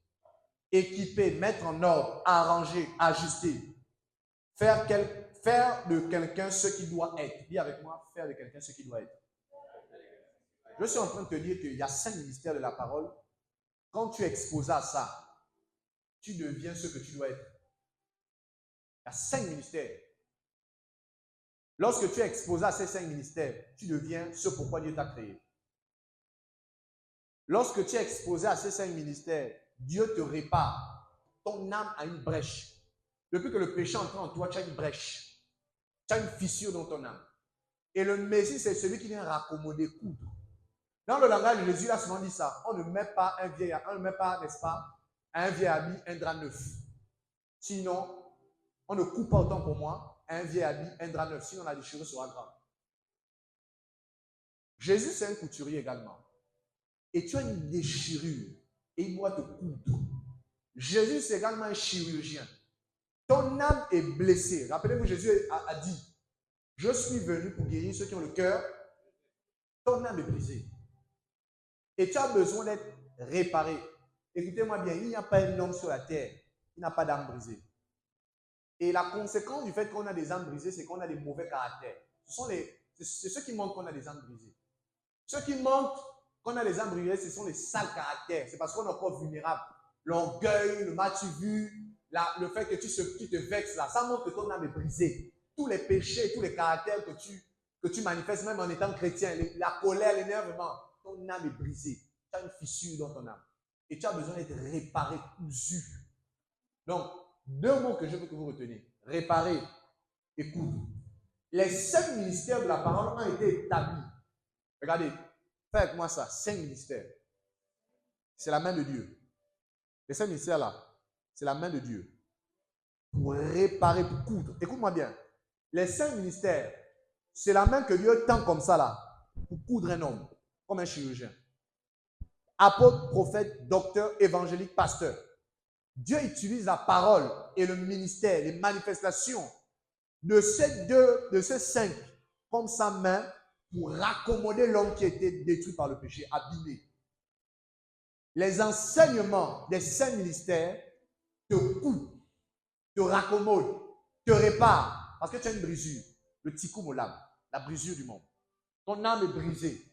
équiper, mettre en ordre, arranger, ajuster, faire de quelqu'un ce qu'il doit être. Dis avec moi, faire de quelqu'un ce qu'il doit être. Je suis en train de te dire qu'il y a 5 ministères de la parole. Quand tu es exposé à ça, tu deviens ce que tu dois être. Il y a 5 ministères. Lorsque tu es exposé à ces 5 ministères, tu deviens ce pourquoi Dieu t'a créé. Lorsque tu es exposé à ces 5 ministères, Dieu te répare. Ton âme a une brèche. Depuis que le péché entre en toi, tu as une brèche. Tu as une fissure dans ton âme. Et le Messie, c'est celui qui vient raccommoder, coudre. Dans le langage de Jésus, il a souvent dit ça. On ne met pas un vieil habit, un drap neuf. Sinon, on ne coupe pas autant pour moi un vieil habit, un drap neuf. Sinon, la déchirure sera grave. Jésus, c'est un couturier également. Et tu as une déchirure et il doit te coudre. Jésus, c'est également un chirurgien. Ton âme est blessée. Rappelez-vous, Jésus a dit, je suis venu pour guérir ceux qui ont le cœur. Ton âme est brisée. Et tu as besoin d'être réparé. Écoutez-moi bien, il n'y a pas un homme sur la terre qui n'a pas d'âme brisée. Et la conséquence du fait qu'on a des âmes brisées, c'est qu'on a des mauvais caractères. C'est ce qui montre qu'on a des âmes brisées. Ce qui montre qu'on a des âmes brisées, ce sont les sales caractères. C'est parce qu'on est encore vulnérable. L'orgueil, le mal vu, le fait que tu te vexes là, ça montre que ton âme est brisée. Tous les péchés, tous les caractères que tu manifestes, même en étant chrétien, la colère, l'énervement, ton âme est brisée. Tu as une fissure dans ton âme. Et tu as besoin d'être réparé, cousu. Donc, 2 mots que je veux que vous reteniez. Réparer et coudre. Les 5 ministères de la parole ont été établis. Regardez, faites avec moi ça. 5 ministères. C'est la main de Dieu. Les 5 ministères là, c'est la main de Dieu. Pour réparer, pour coudre. Écoute-moi bien. Les 5 ministères, c'est la main que Dieu tend comme ça là, pour coudre un homme, comme un chirurgien. Apôtre, prophète, docteur, évangélique, pasteur. Dieu utilise la parole et le ministère, les manifestations de ces 5 comme sa main pour raccommoder l'homme qui était détruit par le péché, abîmé. Les enseignements des 5 ministères te coupent, te raccommodent, te réparent, parce que tu as une brisure, le tikkun olam, la brisure du monde. Ton âme est brisée.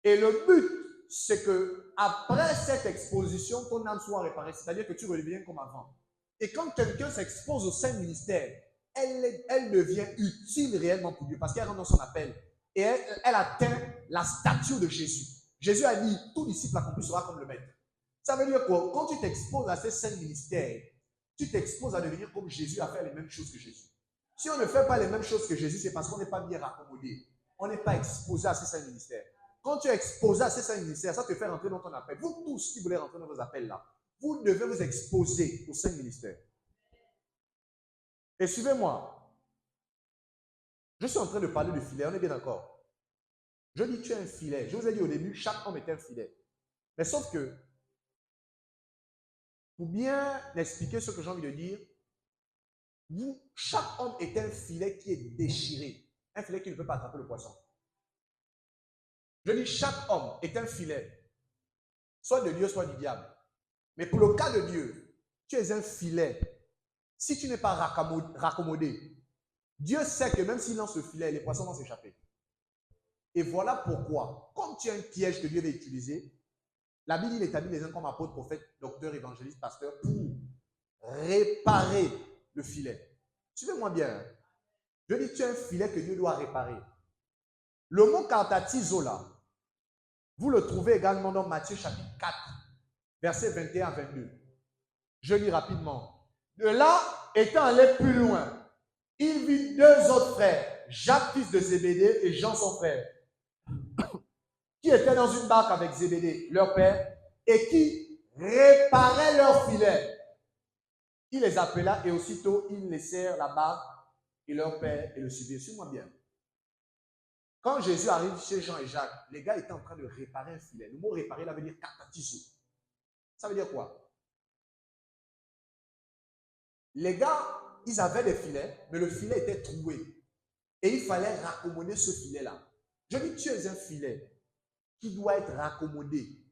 Et le but, c'est que après cette exposition, ton âme soit réparée, c'est-à-dire que tu redeviens comme avant. Et quand quelqu'un s'expose au 5 ministères, elle devient utile réellement pour Dieu, parce qu'elle rentre dans son appel. et elle atteint la stature de Jésus. Jésus a dit, tout disciple accompli sera comme le maître. Ça veut dire quoi? Quand tu t'exposes à ces 5 ministères, tu t'exposes à devenir comme Jésus, à faire les mêmes choses que Jésus. Si on ne fait pas les mêmes choses que Jésus, c'est parce qu'on n'est pas bien raccommodé. On n'est pas exposé à ces 5 ministères. Quand tu es exposé à ces 5 ministères, ça te fait rentrer dans ton appel. Vous tous qui voulez rentrer dans vos appels là, vous devez vous exposer aux 5 ministères. Et suivez-moi. Je suis en train de parler de filet, on est bien d'accord. Je dis tu es un filet. Je vous ai dit au début, chaque homme est un filet. Mais sauf que, pour bien expliquer ce que j'ai envie de dire, chaque homme est un filet qui est déchiré. Un filet qui ne peut pas attraper le poisson. Je dis chaque homme est un filet, soit de Dieu, soit du diable. Mais pour le cas de Dieu, tu es un filet. Si tu n'es pas raccommodé, Dieu sait que même s'il lance le filet, les poissons vont s'échapper. Et voilà pourquoi, comme tu as un piège que Dieu va utiliser, la Bible il établit les uns comme apôtres, prophètes, docteurs, évangélistes, pasteurs, pour réparer le filet. Suivez-moi bien. Je dis, tu as un filet que Dieu doit réparer. Le mot kartatizo là, vous le trouvez également dans Matthieu chapitre 4, versets 21 à 22. Je lis rapidement. De là, étant allé plus loin, il vit 2 autres frères, Jacques, fils de Zébédée, et Jean, son frère, qui étaient dans une barque avec Zébédée, leur père, et qui réparaient leur filet. Il les appela et aussitôt ils laissèrent la barque et leur père et le suivirent. Suis-moi bien. Quand Jésus arrive chez Jean et Jacques, les gars étaient en train de réparer un filet. Le mot réparer, là veut dire katatizo. Ça veut dire quoi? Les gars, ils avaient des filets, mais le filet était troué. Et il fallait raccommoder ce filet-là. Je dis, tu es un filet qui doit être raccommodé.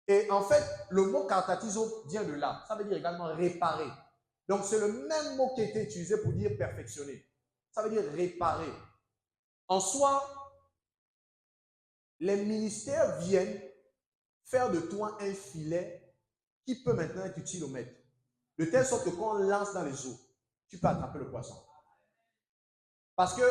Et en fait, le mot kartatizo vient de là. Ça veut dire également réparer. Donc, c'est le même mot qui a été utilisé pour dire perfectionner. Ça veut dire réparer. En soi, les ministères viennent faire de toi un filet qui peut maintenant être utile au maître. De telle sorte que quand on lance dans les eaux, tu peux attraper le poisson. Parce que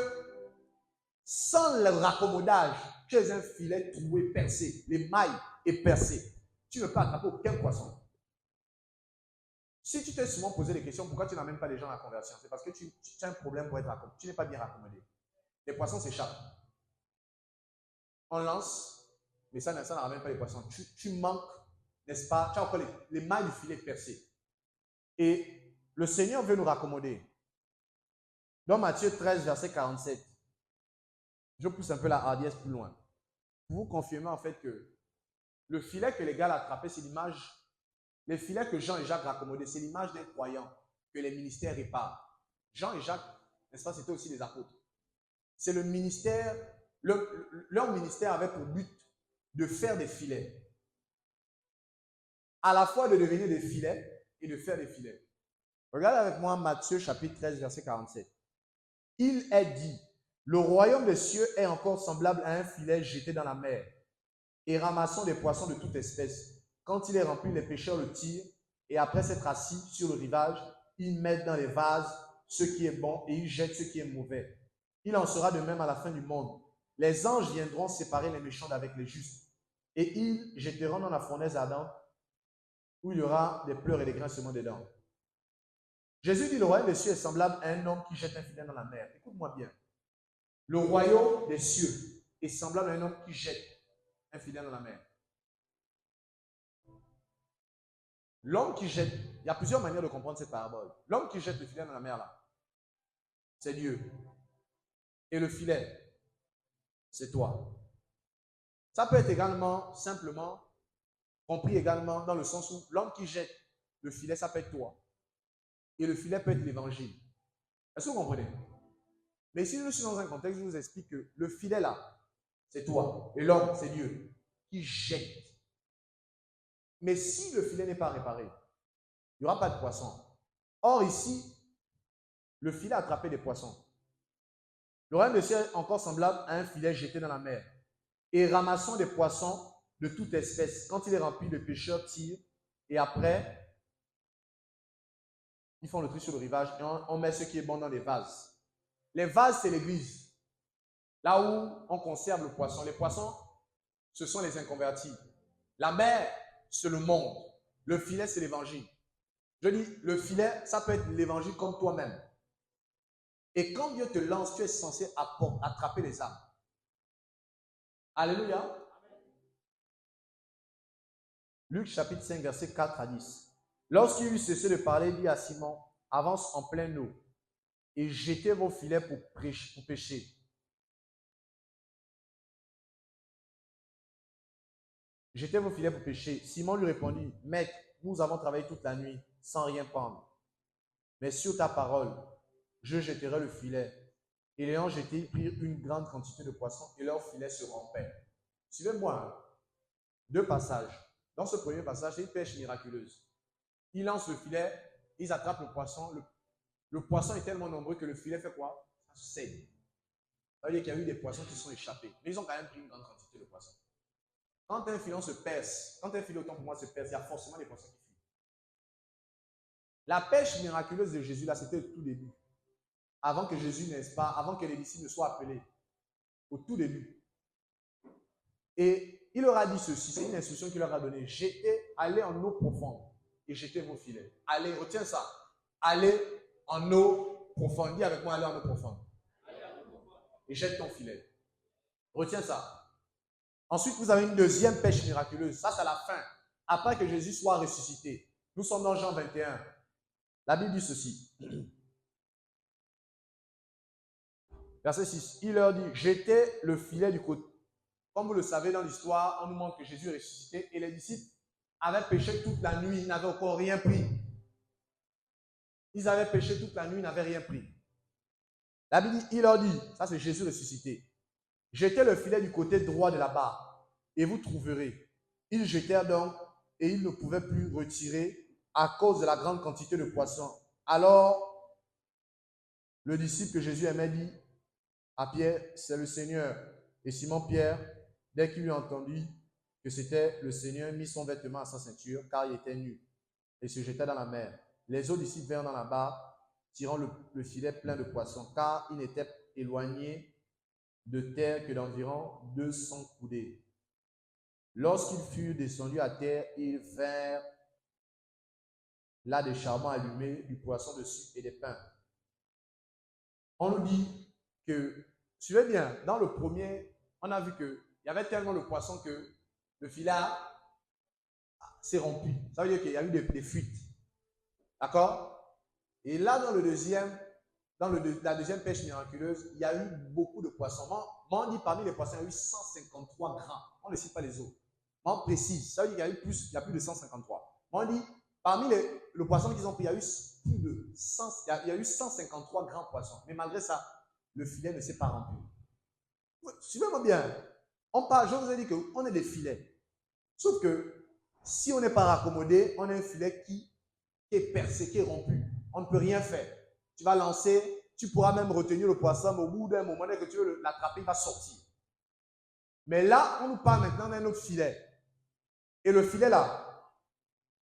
sans le raccommodage, tu es un filet troué, percé. Les mailles est percé. Tu ne peux attraper aucun poisson. Si tu t'es souvent posé des questions, pourquoi tu n'amènes pas les gens à la conversion? C'est parce que tu as un problème pour être raccommodé. Tu n'es pas bien raccommodé. Les poissons s'échappent. On lance, mais ça ne ramène pas les poissons. Tu manques, n'est-ce pas? Tu as encore les mailles du filet percées. Et le Seigneur veut nous raccommoder. Dans Matthieu 13, verset 47, je pousse un peu la hardiesse plus loin. Pour vous confirmer en fait que le filet que les gars attrapaient, c'est l'image, les filets que Jean et Jacques raccommodaient, c'est l'image d'un croyant que les ministères réparent. Jean et Jacques, n'est-ce pas, c'était aussi des apôtres. C'est le ministère, leur ministère avait pour but de faire des filets. À la fois de devenir des filets et de faire des filets. Regardez avec moi Matthieu chapitre 13, verset 47. Il est dit, le royaume des cieux est encore semblable à un filet jeté dans la mer et ramassant des poissons de toute espèce. Quand il est rempli, les pêcheurs le tirent et après s'être assis sur le rivage, ils mettent dans les vases ce qui est bon et ils jettent ce qui est mauvais. Il en sera de même à la fin du monde. Les anges viendront séparer les méchants d'avec les justes et ils jetteront dans la fournaise ardente où il y aura des pleurs et des grincements des dents. Jésus dit, le royaume des cieux est semblable à un homme qui jette un filet dans la mer. Écoute-moi bien. Le royaume des cieux est semblable à un homme qui jette un filet dans la mer. L'homme qui jette, il y a plusieurs manières de comprendre cette parabole. L'homme qui jette le filet dans la mer, là, c'est Dieu. Et le filet, c'est toi. Ça peut être également, simplement, compris également dans le sens où l'homme qui jette le filet, ça peut être toi. Et le filet peut être l'évangile. Est-ce que vous comprenez? Mais ici, je suis dans un contexte où je vous explique que le filet là, c'est toi. Et l'homme, c'est Dieu qui jette. Mais si le filet n'est pas réparé, il n'y aura pas de poisson. Or ici, le filet a attrapé des poissons. Le royaume des cieux est encore semblable à un filet jeté dans la mer. Et ramassant des poissons de toute espèce. Quand il est rempli, les pêcheurs tirent. Et après, ils font le tri sur le rivage et on met ce qui est bon dans les vases. Les vases, c'est l'église. Là où on conserve le poisson. Les poissons, ce sont les inconvertis. La mer, c'est le monde. Le filet, c'est l'évangile. Je dis, le filet, ça peut être l'évangile comme toi-même. Et quand Dieu te lance, tu es censé attraper les âmes. Alléluia. Luc chapitre 5, verset 4 à 10. Lorsqu'il eut cessé de parler, il dit à Simon, avance en pleine eau et jetez vos filets pour pêcher. Jetez vos filets pour pêcher. Simon lui répondit, Maître, nous avons travaillé toute la nuit sans rien prendre. Mais sur ta parole, je jetterai le filet. Et l'ayant jeté, ils prirent une grande quantité de poissons et leur filet se rompait. Suivez-moi, deux passages. Dans ce premier passage, c'est une pêche miraculeuse. Ils lancent le filet, ils attrapent le poisson. Le poisson est tellement nombreux que le filet fait quoi? Ça cède. Ça veut dire qu'il y a eu des poissons qui sont échappés. Mais ils ont quand même pris une grande quantité de poissons. Quand un filon se perce, quand un filet autant pour moi se perce, il y a forcément des poissons qui fuient. La pêche miraculeuse de Jésus, là, c'était au tout début. Avant que Jésus, n'est-ce pas, avant que les disciples ne soient appelés. Au tout début. Et il leur a dit ceci, c'est une instruction qu'il leur a donnée. Allez en eau profonde et jetez vos filets. Allez, retiens ça. Allez en eau profonde. Dis avec moi, allez en eau profonde. Et jette ton filet. Retiens ça. Ensuite, vous avez une deuxième pêche miraculeuse. Ça, c'est à la fin. Après que Jésus soit ressuscité. Nous sommes dans Jean 21. La Bible dit ceci. Verset 6. Il leur dit, jetez le filet du côté. Comme vous le savez, dans l'histoire, on nous montre que Jésus est ressuscité et les disciples avaient pêché toute la nuit. Ils n'avaient encore rien pris. Ils avaient pêché toute la nuit, ils n'avaient rien pris. La Bible dit, il leur dit, ça c'est Jésus ressuscité. Jetez le filet du côté droit de la barre et vous trouverez. Ils jetèrent donc et ils ne pouvaient plus retirer à cause de la grande quantité de poissons. Alors, le disciple que Jésus aimait dit à Pierre, c'est le Seigneur. Et Simon-Pierre, dès qu'il eut entendu que c'était le Seigneur, mit son vêtement à sa ceinture, car il était nu, et se jeta dans la mer. Les autres disciples vinrent dans la barre, tirant le filet plein de poissons, car il n'était éloigné de terre que d'environ 200 coudées. Lorsqu'ils furent descendus à terre, ils vinrent là des charbons allumés, du poisson dessus et des pains. On nous dit que, suivez bien, dans le premier, on a vu qu'il y avait tellement de poissons que le filet s'est rompu. Ça veut dire qu'il y a eu des fuites. D'accord? Et là, dans le deuxième, la deuxième pêche miraculeuse, il y a eu beaucoup de poissons. Moi, on dit parmi les poissons, il y a eu 153 grammes. On ne cite pas les autres. Moi, on précise. Ça veut dire qu'il y a eu plus, il y a plus de 153. Moi, on dit, parmi le poisson qu'ils ont pris, il y a eu plus de 100, il y a eu 153 grands poissons. Mais malgré ça, le filet ne s'est pas rempli. Suivez-moi bien. Je vous ai dit qu'on est des filets. Sauf que si on n'est pas raccommodé, on a un filet qui est percé, qui est rompu. On ne peut rien faire. Tu vas lancer, tu pourras même retenir le poisson, mais au bout d'un moment, dès que tu veux l'attraper, il va sortir. Mais là, on nous parle maintenant d'un autre filet. Et le filet là,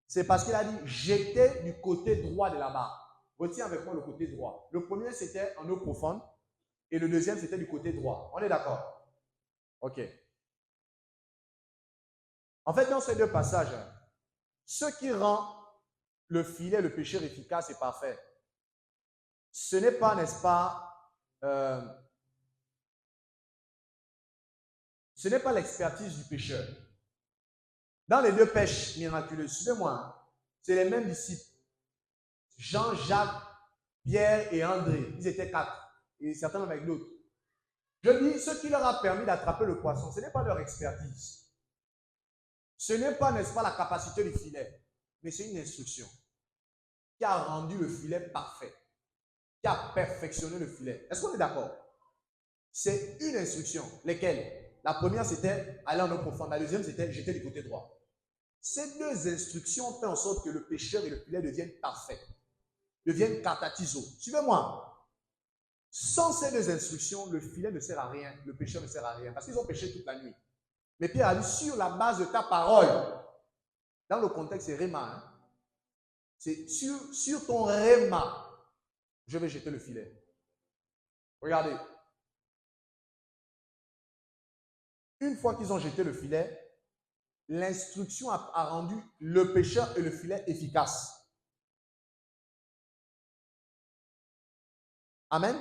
c'est parce qu'il a dit jetez du côté droit de la barre. Retiens avec moi le côté droit. Le premier, c'était en eau profonde. Et le deuxième, c'était du côté droit. On est d'accord? Ok. En fait, dans ces deux passages, ce qui rend le filet, le pêcheur efficace et parfait, ce n'est pas, n'est-ce pas, ce n'est pas l'expertise du pêcheur. Dans les deux pêches miraculeuses, suivez-moi, c'est les mêmes disciples. Jean, Jacques, Pierre et André. Ils étaient 4. Et certains avec d'autres. Je dis, ce qui leur a permis d'attraper le poisson, ce n'est pas leur expertise. Ce n'est pas, n'est-ce pas, la capacité du filet. Mais c'est une instruction qui a rendu le filet parfait. Qui a perfectionné le filet. Est-ce qu'on est d'accord? C'est une instruction. Lesquelles? La première, c'était aller en eau profonde. La deuxième, c'était jeter du côté droit. Ces deux instructions font en sorte que le pêcheur et le filet deviennent parfaits. Deviennent catatizo. Suivez-moi. Sans ces deux instructions, le filet ne sert à rien. Le pêcheur ne sert à rien. Parce qu'ils ont pêché toute la nuit. Mais Pierre a dit, sur la base de ta parole, dans le contexte, c'est Réma. Hein? C'est sur ton Réma, je vais jeter le filet. Regardez. Une fois qu'ils ont jeté le filet, l'instruction a rendu le pêcheur et le filet efficaces. Amen.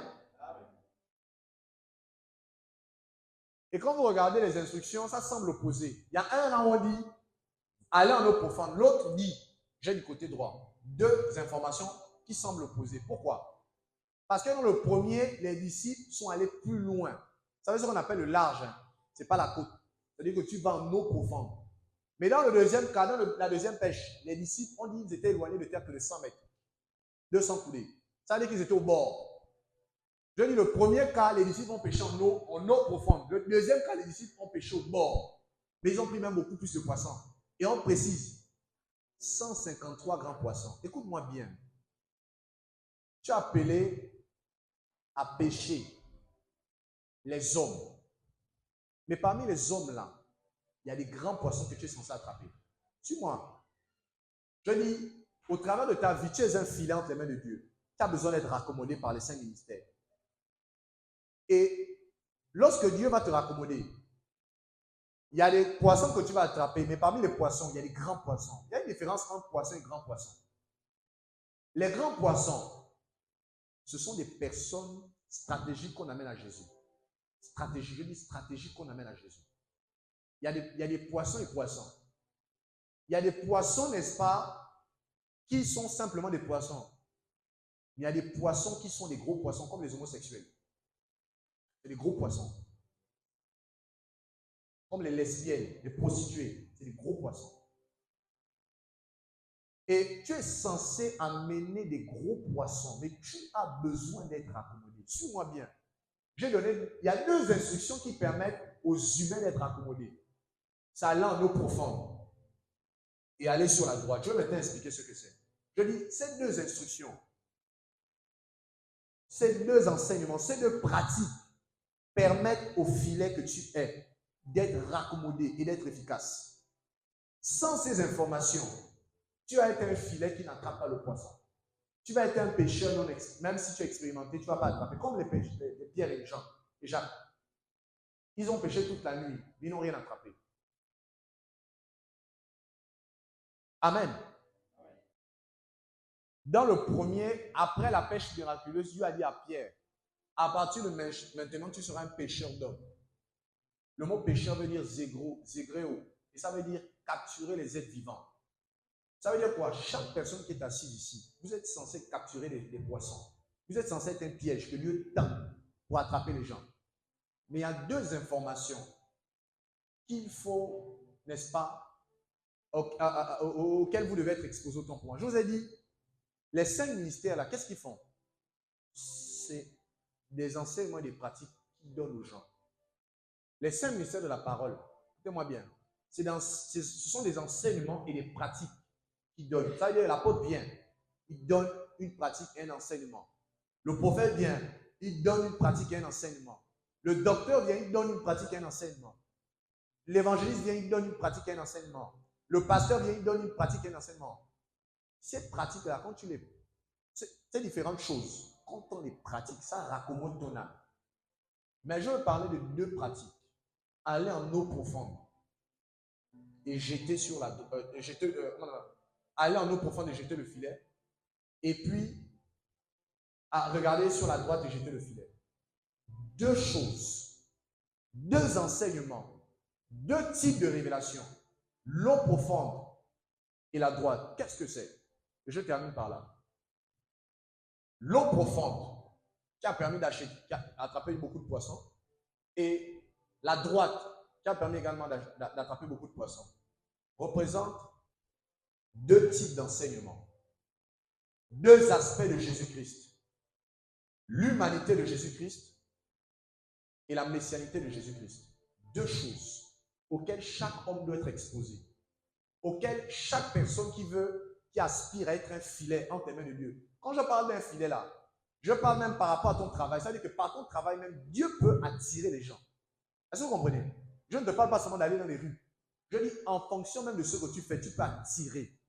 Et quand vous regardez les instructions, ça semble opposé. Il y a un là où on dit, allez en eau profonde. L'autre dit, j'ai du côté droit. Deux informations qui semblent opposées. Pourquoi? Parce que dans le premier, les disciples sont allés plus loin. Ça veut dire ce qu'on appelle le large. Hein. Ce n'est pas la côte. C'est-à-dire que tu vas en eau profonde. Mais dans le deuxième cas, dans la deuxième pêche, les disciples ont dit qu'ils étaient éloignés de terre que de 100 mètres. 200 coudées. Ça veut dire qu'ils étaient au bord. Je dis le premier cas, les disciples ont pêché en eau profonde. Le deuxième cas, les disciples ont pêché au bord. Mais ils ont pris même beaucoup plus de poissons. Et on précise, 153 grands poissons. Écoute-moi bien. Tu as appelé à pêcher les hommes. Mais parmi les hommes là, il y a des grands poissons que tu es censé attraper. Suis-moi. Je dis, au travers de ta vie, tu es un filet entre les mains de Dieu. Tu as besoin d'être raccommodé par les 5 ministères. Et lorsque Dieu va te raccommoder, il y a des poissons que tu vas attraper, mais parmi les poissons, il y a des grands poissons. Il y a une différence entre poissons et grands poissons. Les grands poissons, ce sont des personnes stratégiques qu'on amène à Jésus. Stratégiques, je dis stratégiques qu'on amène à Jésus. Il y a des poissons et poissons. Il y a des poissons, n'est-ce pas, qui sont simplement des poissons. Il y a des poissons qui sont des gros poissons, comme les homosexuels. C'est des gros poissons. Comme les lesbiennes, les prostituées, c'est des gros poissons. Et tu es censé amener des gros poissons, mais tu as besoin d'être accommodé. Suis-moi bien. Il y a 2 instructions qui permettent aux humains d'être accommodés. C'est aller en eau profonde et aller sur la droite. Je vais maintenant expliquer ce que c'est. Je dis, ces 2 instructions, ces 2 enseignements, ces 2 pratiques permettent au filet que tu es d'être raccommodé et d'être efficace. Sans ces informations, tu vas être un filet qui n'attrape pas le poisson. Tu vas être un pêcheur, même si tu es expérimenté, tu ne vas pas attraper. Comme les Pierre et Jean et Jacques. Ils ont pêché toute la nuit, ils n'ont rien attrapé. Amen. Dans le premier, après la pêche miraculeuse, Dieu a dit à Pierre, à partir de maintenant, tu seras un pêcheur d'hommes. Le mot pêcheur veut dire zégreo. Et ça veut dire capturer les êtres vivants. Ça veut dire quoi? Chaque personne qui est assise ici, vous êtes censé capturer des poissons. Vous êtes censé être un piège que Dieu tend pour attraper les gens. Mais il y a 2 informations qu'il faut, n'est-ce pas, auxquelles vous devez être exposé autant pour moi. Je vous ai dit, les 5 ministères là, qu'est-ce qu'ils font? C'est des enseignements et des pratiques qu'ils donnent aux gens. Les 5 ministères de la parole, écoutez-moi bien, ce sont des enseignements et des pratiques qu'ils donnent. Ça veut dire l'apôtre vient, il donne une pratique et un enseignement. Le prophète vient, il donne une pratique et un enseignement. Le docteur vient, il donne une pratique et un enseignement. L'évangéliste vient, il donne une pratique et un enseignement. Le pasteur vient, il donne une pratique et un enseignement. Ces pratiques-là, quand tu les... C'est différentes choses. Quand on les pratique, ça raccommode ton âme. Mais je veux parler de 2 pratiques. Aller en eau profonde et jeter sur la... aller en eau profonde et jeter le filet. Et puis, à regarder sur la droite et jeter le filet. 2 choses. 2 enseignements. 2 types de révélations. L'eau profonde et la droite. Qu'est-ce que c'est? Je termine par là. L'eau profonde qui a permis d'attraper beaucoup de poissons et la droite qui a permis également d'attraper beaucoup de poissons représente 2 types d'enseignements. 2 aspects de Jésus-Christ. L'humanité de Jésus-Christ et la messianité de Jésus-Christ. 2 choses auxquelles chaque homme doit être exposé. Auxquelles chaque personne qui aspire à être un filet entre les mains de Dieu. Quand je parle d'un filet là, je parle même par rapport à ton travail. Ça veut dire que par ton travail même, Dieu peut attirer les gens. Est-ce que vous comprenez? Je ne te parle pas seulement d'aller dans les rues. Je dis en fonction même de ce que tu fais, tu peux attirer.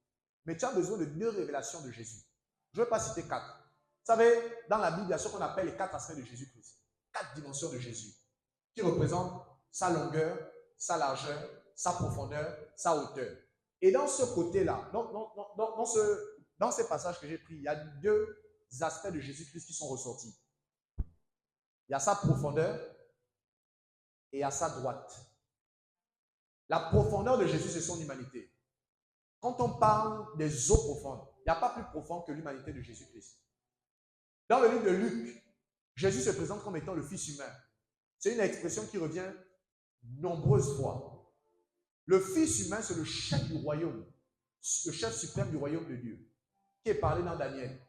Mais tu as besoin de 2 révélations de Jésus. Je ne vais pas citer 4. Vous savez, dans la Bible, il y a ce qu'on appelle les 4 aspects de Jésus-Christ. 4 dimensions de Jésus. Qui représentent sa longueur, sa largeur, sa profondeur, sa hauteur. Et dans ce côté-là, dans ces passages que j'ai pris, il y a deux aspects de Jésus-Christ qui sont ressortis. Il y a sa profondeur et il y a sa droite. La profondeur de Jésus, c'est son humanité. Quand on parle des eaux profondes, il n'y a pas plus profond que l'humanité de Jésus-Christ. Dans le livre de Luc, Jésus se présente comme étant le Fils humain. C'est une expression qui revient nombreuses fois. Le Fils humain, c'est le chef du royaume, le chef suprême du royaume de Dieu, qui est parlé dans Daniel.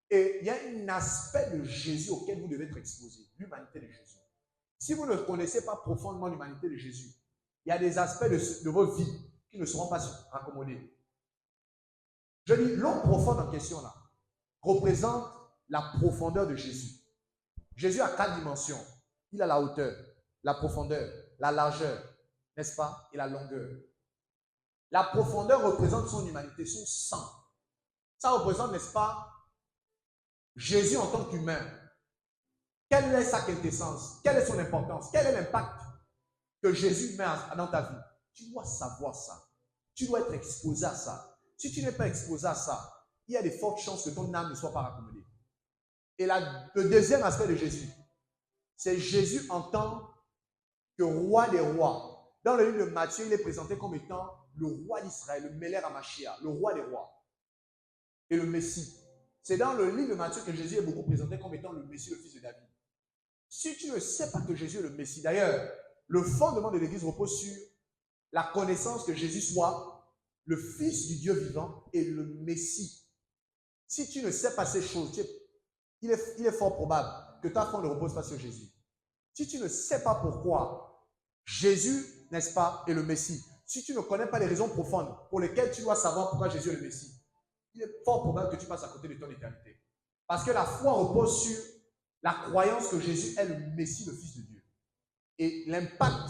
Et il y a un aspect de Jésus auquel vous devez être exposé, l'humanité de Jésus. Si vous ne connaissez pas profondément l'humanité de Jésus, il y a des aspects de vos vies qui ne seront pas raccommodés. Je dis, l'eau profonde en question là représente la profondeur de Jésus. Jésus a 4 dimensions. Il a la hauteur, la profondeur, la largeur, n'est-ce pas, et la longueur. La profondeur représente son humanité, son sang. Ça représente, n'est-ce pas, Jésus en tant qu'humain. Quelle est sa quintessence? Quelle est son importance? Quel est l'impact que Jésus met dans ta vie? Tu dois savoir ça. Tu dois être exposé à ça. Si tu n'es pas exposé à ça, il y a de fortes chances que ton âme ne soit pas raccommodée. Et le deuxième aspect de Jésus, c'est Jésus en tant que roi des rois. Dans le livre de Matthieu, il est présenté comme étant le roi d'Israël, le Meler Hamashia, le roi des rois et le Messie. C'est dans le livre de Matthieu que Jésus est beaucoup présenté comme étant le Messie, le fils de David. Si tu ne sais pas que Jésus est le Messie, d'ailleurs, le fondement de l'Église repose sur la connaissance que Jésus soit le Fils du Dieu vivant et le Messie. Si tu ne sais pas ces choses, il est fort probable que ta foi ne repose pas sur Jésus. Si tu ne sais pas pourquoi Jésus, n'est-ce pas, est le Messie, si tu ne connais pas les raisons profondes pour lesquelles tu dois savoir pourquoi Jésus est le Messie, il est fort probable que tu passes à côté de ton éternité. Parce que la foi repose sur la croyance que Jésus est le Messie, le Fils de Dieu. Et l'impact,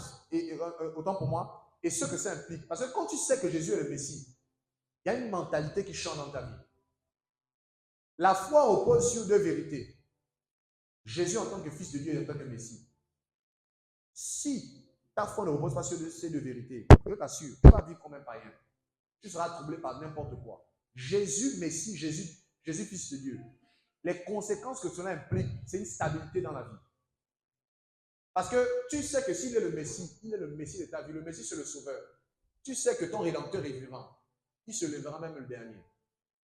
autant pour moi, et ce que ça implique. Parce que quand tu sais que Jésus est le Messie, il y a une mentalité qui change dans ta vie. La foi repose sur 2 vérités. Jésus en tant que Fils de Dieu et en tant que Messie. Si ta foi ne repose pas sur ces 2 vérités, je t'assure, tu vas vivre comme un païen. Tu seras troublé par n'importe quoi. Jésus, Messie, Jésus, Fils de Dieu. Les conséquences que cela implique, c'est une stabilité dans la vie. Parce que tu sais que s'il est le Messie, il est le Messie de ta vie. Le Messie, c'est le Sauveur. Tu sais que ton Rédempteur est vivant. Il se lèvera même le dernier.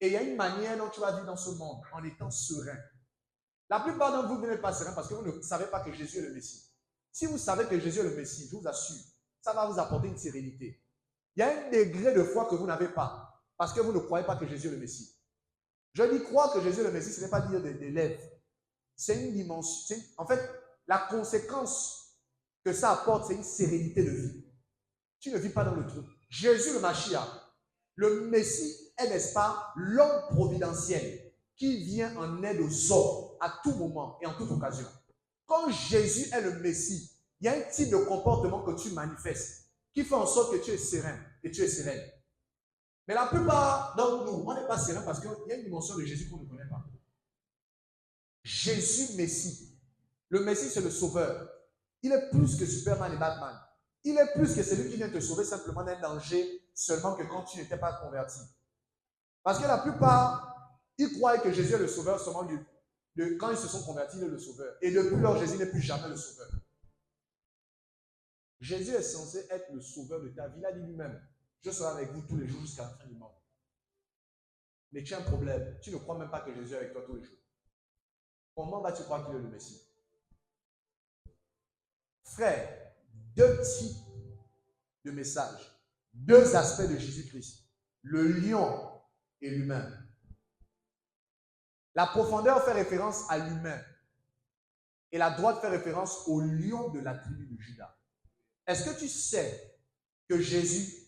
Et il y a une manière dont tu vas vivre dans ce monde en étant serein. La plupart d'entre vous n'êtes pas serein parce que vous ne savez pas que Jésus est le Messie. Si vous savez que Jésus est le Messie, je vous assure, ça va vous apporter une sérénité. Il y a un degré de foi que vous n'avez pas parce que vous ne croyez pas que Jésus est le Messie. Je dis croire que Jésus est le Messie, ce n'est pas dire des lèvres. C'est une dimension. En fait, la conséquence que ça apporte, c'est une sérénité de vie. Tu ne vis pas dans le trou. Jésus le Mashiach, le Messie est, n'est-ce pas, l'homme providentiel qui vient en aide aux hommes à tout moment et en toute occasion. Quand Jésus est le Messie, il y a un type de comportement que tu manifestes qui fait en sorte que tu es serein et tu es sereine. Mais la plupart d'entre nous, on n'est pas serein parce qu'il y a une dimension de Jésus qu'on ne connaît pas. Jésus Messie. Le Messie, c'est le Sauveur. Il est plus que Superman et Batman. Il est plus que celui qui vient te sauver simplement d'un danger seulement que quand tu n'étais pas converti. Parce que la plupart, ils croient que Jésus est le Sauveur seulement quand ils se sont convertis, il est le Sauveur. Et depuis lors, Jésus n'est plus jamais le Sauveur. Jésus est censé être le Sauveur de ta vie. Il a dit lui-même, je serai avec vous tous les jours jusqu'à la fin du monde. Mais tu as un problème. Tu ne crois même pas que Jésus est avec toi tous les jours. Comment vas-tu croire qu'il est le Messie? Frère, 2 types de messages, 2 aspects de Jésus-Christ. Le lion et l'humain. La profondeur fait référence à l'humain. Et la droite fait référence au lion de la tribu de Juda. Est-ce que tu sais que Jésus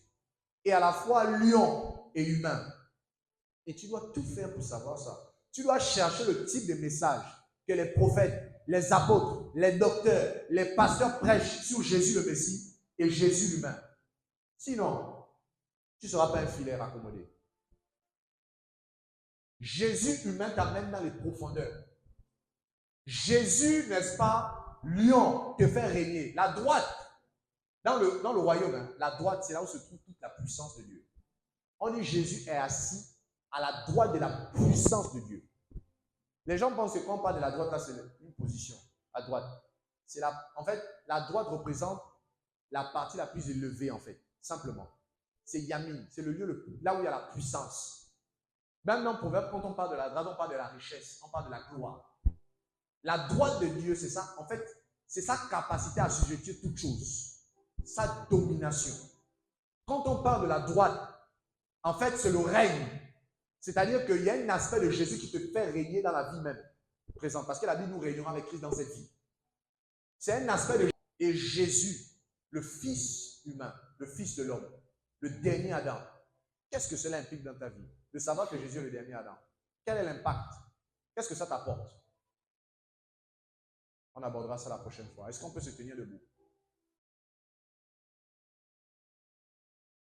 est à la fois lion et humain? Et tu dois tout faire pour savoir ça. Tu dois chercher le type de message que les prophètes, les apôtres, les docteurs, les pasteurs prêchent sur Jésus le Messie et Jésus l'humain. Sinon, tu ne seras pas un filet raccommodé. Jésus humain t'amène dans les profondeurs. Jésus, n'est-ce pas, lion, te fait régner. La droite Dans le royaume, hein, la droite, c'est là où se trouve toute la puissance de Dieu. On dit Jésus est assis à la droite de la puissance de Dieu. Les gens pensent que quand on parle de la droite, là, c'est une position, à droite. En fait, la droite représente la partie la plus élevée, en fait, simplement. C'est Yamin, c'est le lieu là où il y a la puissance. Même dans le proverbe, quand on parle de la droite, on parle de la richesse, on parle de la gloire. La droite de Dieu, c'est ça, en fait, c'est sa capacité à assujettir toute chose, sa domination. Quand on parle de la droite, en fait, c'est le règne. C'est-à-dire qu'il y a un aspect de Jésus qui te fait régner dans la vie même présente. Parce que la Bible nous régnera avec Christ dans cette vie. C'est un aspect de et Jésus, le Fils humain, le Fils de l'homme, le dernier Adam. Qu'est-ce que cela implique dans ta vie? De savoir que Jésus est le dernier Adam. Quel est l'impact? Qu'est-ce que ça t'apporte? On abordera ça la prochaine fois. Est-ce qu'on peut se tenir debout?